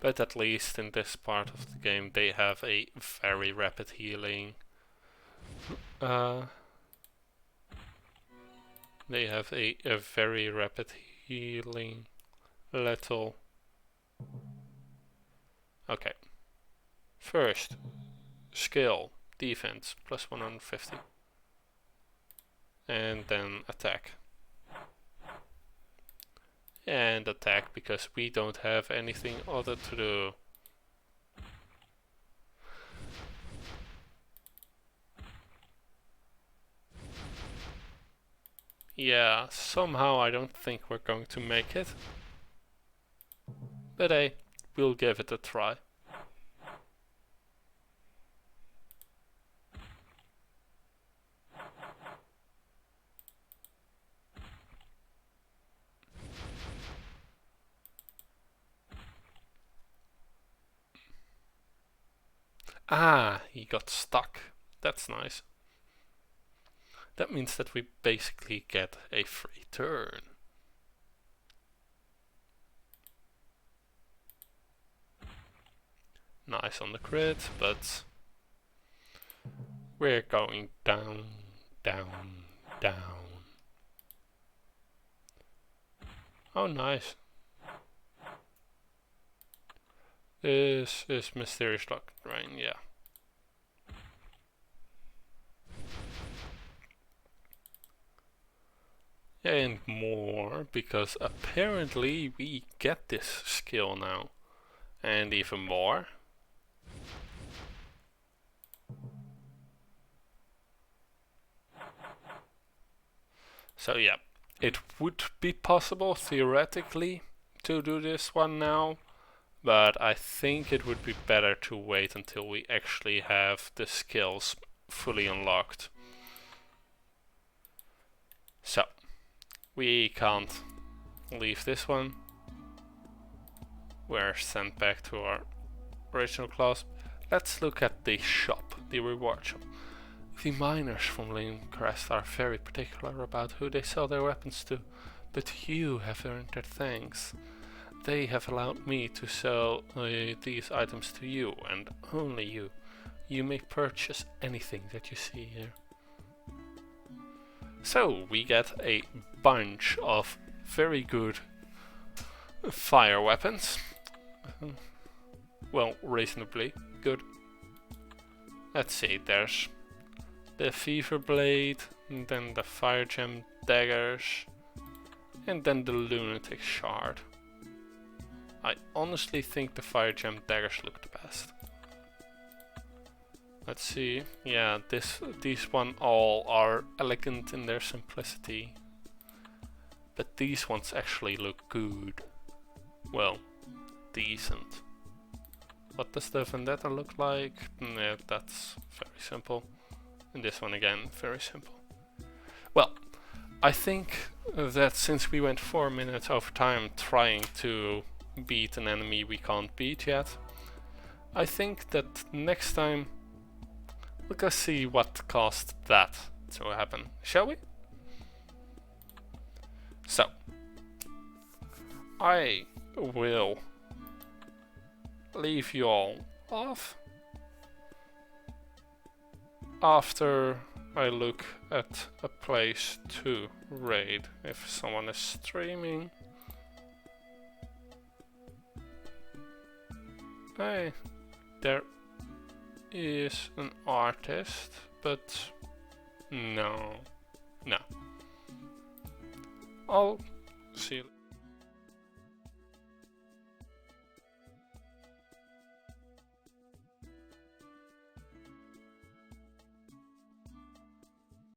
But at least in this part of the game they have a very rapid healing. They have a very rapid healing. Little. Okay. First, skill, defense, plus 150. And then attack. And attack because we don't have anything other to do. Yeah, somehow I don't think we're going to make it. But hey, we'll give it a try. Ah, he got stuck. That's nice. That means that we basically get a free turn. Nice on the crit, but we're going down, down, down. Oh, nice. This is Mysterious Lock Drain, yeah. And more, because apparently we get this skill now. And even more. So yeah, it would be possible theoretically to do this one now, but I think it would be better to wait until we actually have the skills fully unlocked. So, we can't leave this one. We're sent back to our original class. Let's look at the shop, the reward shop. The miners from Crest are very particular about who they sell their weapons to, but you have earned their thanks. They have allowed me to sell these items to you, and only you. You may purchase anything that you see here. So, we get a bunch of very good fire weapons. Well, reasonably good. Let's see, there's the Fever Blade, and then the Fire Gem daggers, and then the Lunatic Shard. I honestly think the Fire Gem daggers look the best. Let's see, yeah, these one all are elegant in their simplicity, but these ones actually look good. Well, decent. What does the Vendetta look like? Yeah, that's very simple. And this one again, very simple. Well, I think that since we went 4 minutes over time trying to beat an enemy we can't beat yet, I think that next time we'll go see what caused that to happen, shall we? So, I will leave you all off after I look at a place to raid if someone is streaming. Hey, there is an artist, but no. I'll see you.